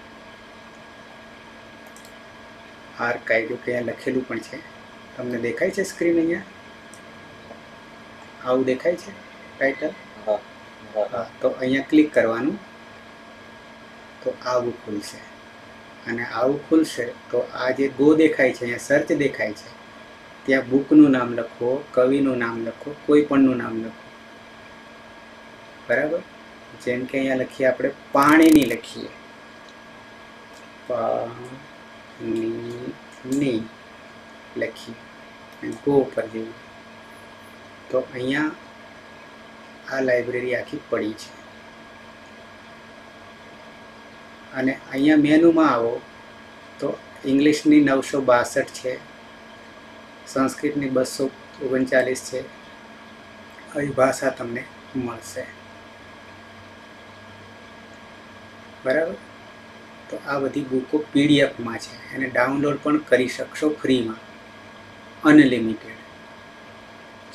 આર્કાઇવ, અહીંયા લખેલું પણ છે. તમને દેખાય છે સ્ક્રીન? અહીંયા આવું દેખાય છે ટાઇટલ? હા, તો અહીંયા ક્લિક કરવાનું તો આવું ખુલશે. અને આવું ખુલશે તો આ જે ગો દેખાય છે, અહીંયા સર્ચ દેખાય છે, ત્યાં બુકનું નામ લખો, કવિનું નામ લખો, કોઈ પણનું નામ લખો. બરાબર. જેમ કે અહીંયા લખીએ આપણે પાણીની, લખીએ પાણીની લખીએ, ગો ઉપર જઈએ તો અહીંયા આ લાઇબ્રેરી આખી પડી છે. અને અહીંયા મેનુમાં આવો તો ઇંગ્લિશની 962 છે, સંસ્કૃતની 239 છે. આવી ભાષા તમને મળશે. બરાબર. તો આ બધી બુકો પીડીએફમાં છે, એને ડાઉનલોડ પણ કરી શકશો ફ્રીમાં, અનલિમિટેડ.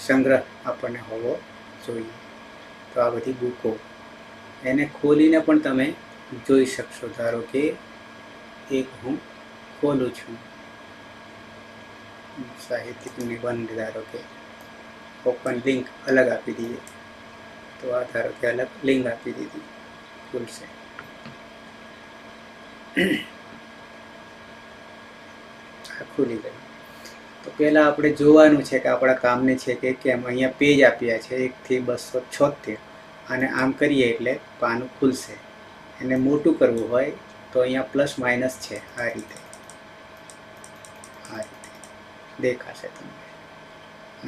સંગ્રહ આપણને હોવો જોઈએ. તો આ બધી બુકો એને ખોલીને પણ તમે જોઈ શકશો. ધારો કે એક હું ખોલું છું, સાહિત્યિક નિબંધ, ધારો કે ઓપન લિંક અલગ આપી દઈએ તો આ ધારો કે અલગ લિંક આપી દીધી, ખુલશે. આ ખુલી ગયું. તો પહેલાં આપણે જોવાનું છે કે આપણા કામને છે કે કેમ. અહીંયા પેજ આપ્યા છે 1 થી 276, અને આમ કરીએ એટલે પાનું ખુલશે. એને મોટું કરવું હોય તો અહીંયા પ્લસ માઇનસ છે, આ રીતે દેખાશે તમને,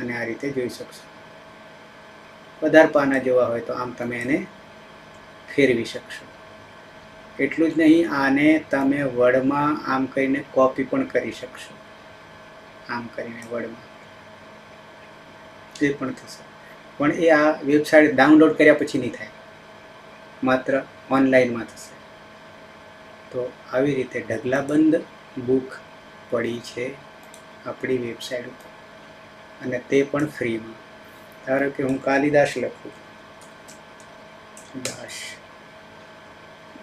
અને આ રીતે જોઈ શકશો. વધારે પાના જોવા હોય તો આમ તમે એને ફેરવી શકશો. એટલું જ નહીં, આને તમે વર્ડમાં આમ કરીને કોપી પણ કરી શકશો. આમ કરીને વર્ડમાં તે પણ થશે. પણ એ આ વેબસાઇટ ડાઉનલોડ કર્યા પછી નહીં થાય, માત્ર ઓનલાઈનમાં થશે. તો આવી રીતે ઢગલાબંધ બુક પડી છે આપણી વેબસાઇટ ઉપર, અને તે પણ ફ્રીમાં. ધારો કે હું કાલિદાસ લખું, દાસ,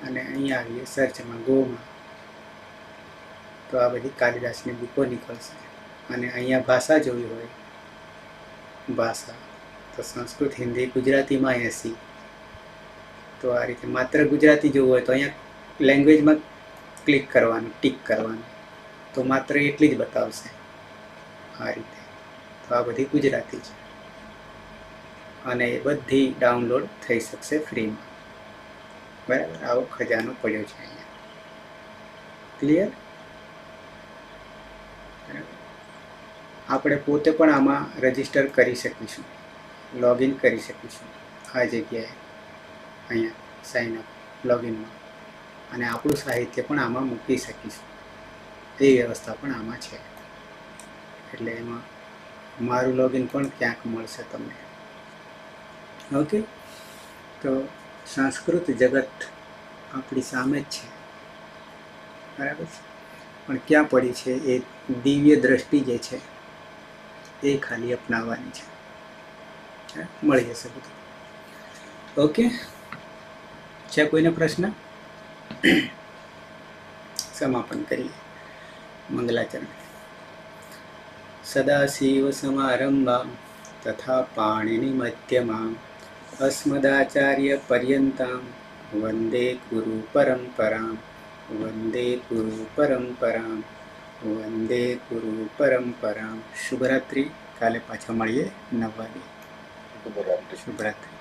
અને અહીંયા આવીએ સર્ચમાં ગોમાં, તો આ બધી કાલિદાસની બુકો નીકળશે. અને અહીંયા ભાષા જોવી હોય, ભાષા તો સંસ્કૃત, હિન્દી, ગુજરાતીમાં 80. તો આ રીતે માત્ર ગુજરાતી જોવું હોય તો અહીંયા લેંગ્વેજમાં ક્લિક કરવાનું, ટિક કરવાનું. તો માત્ર એટલી જ બતાવશે આ રીતે. તો આ બધી ગુજરાતી છે અને એ બધી ડાઉનલોડ થઈ શકશે ફ્રીમાં. બરાબર, આવો ખજાનો પડ્યો છે અહીંયા. ક્લિયર? આપણે પોતે પણ આમાં રજીસ્ટર કરી શકીશું, લોગિન કરી શકીશું આ જગ્યાએ, અહીંયા સાઇન અપ લોગિનમાં, અને આપણું સાહિત્ય પણ આમાં મૂકી શકીશું. એ વ્યવસ્થા પણ આમાં છે. એટલે એમાં મારું લોગિન પણ ક્યાંક મળશે તમને. ઓકે, તો સંસ્કૃત જગત આપણી સામે જ છે. બરાબર છે, પણ ક્યાં પડી છે એ દિવ્ય દ્રષ્ટિ જે છે એ ખાલી અપનાવવાની છે. મળી જશે બધું. ઓકે, છે કોઈને પ્રશ્ન? સમાપન કરીએ. મંગલાચરણ. સદાશિવ સમારંભાં તથા પાણિનિ મધ્યમાં અસ્મદાચાર્ય પર્યંતાં વંદે ગુરુ પરંપરાં. વંદે ગુરુ પરંપરાં. વંદે ગુરુ પરંપરાં. શુભરાત્રિ. કાલે પાછા મળીએ 9 વાગે. શુભરાત્રિ.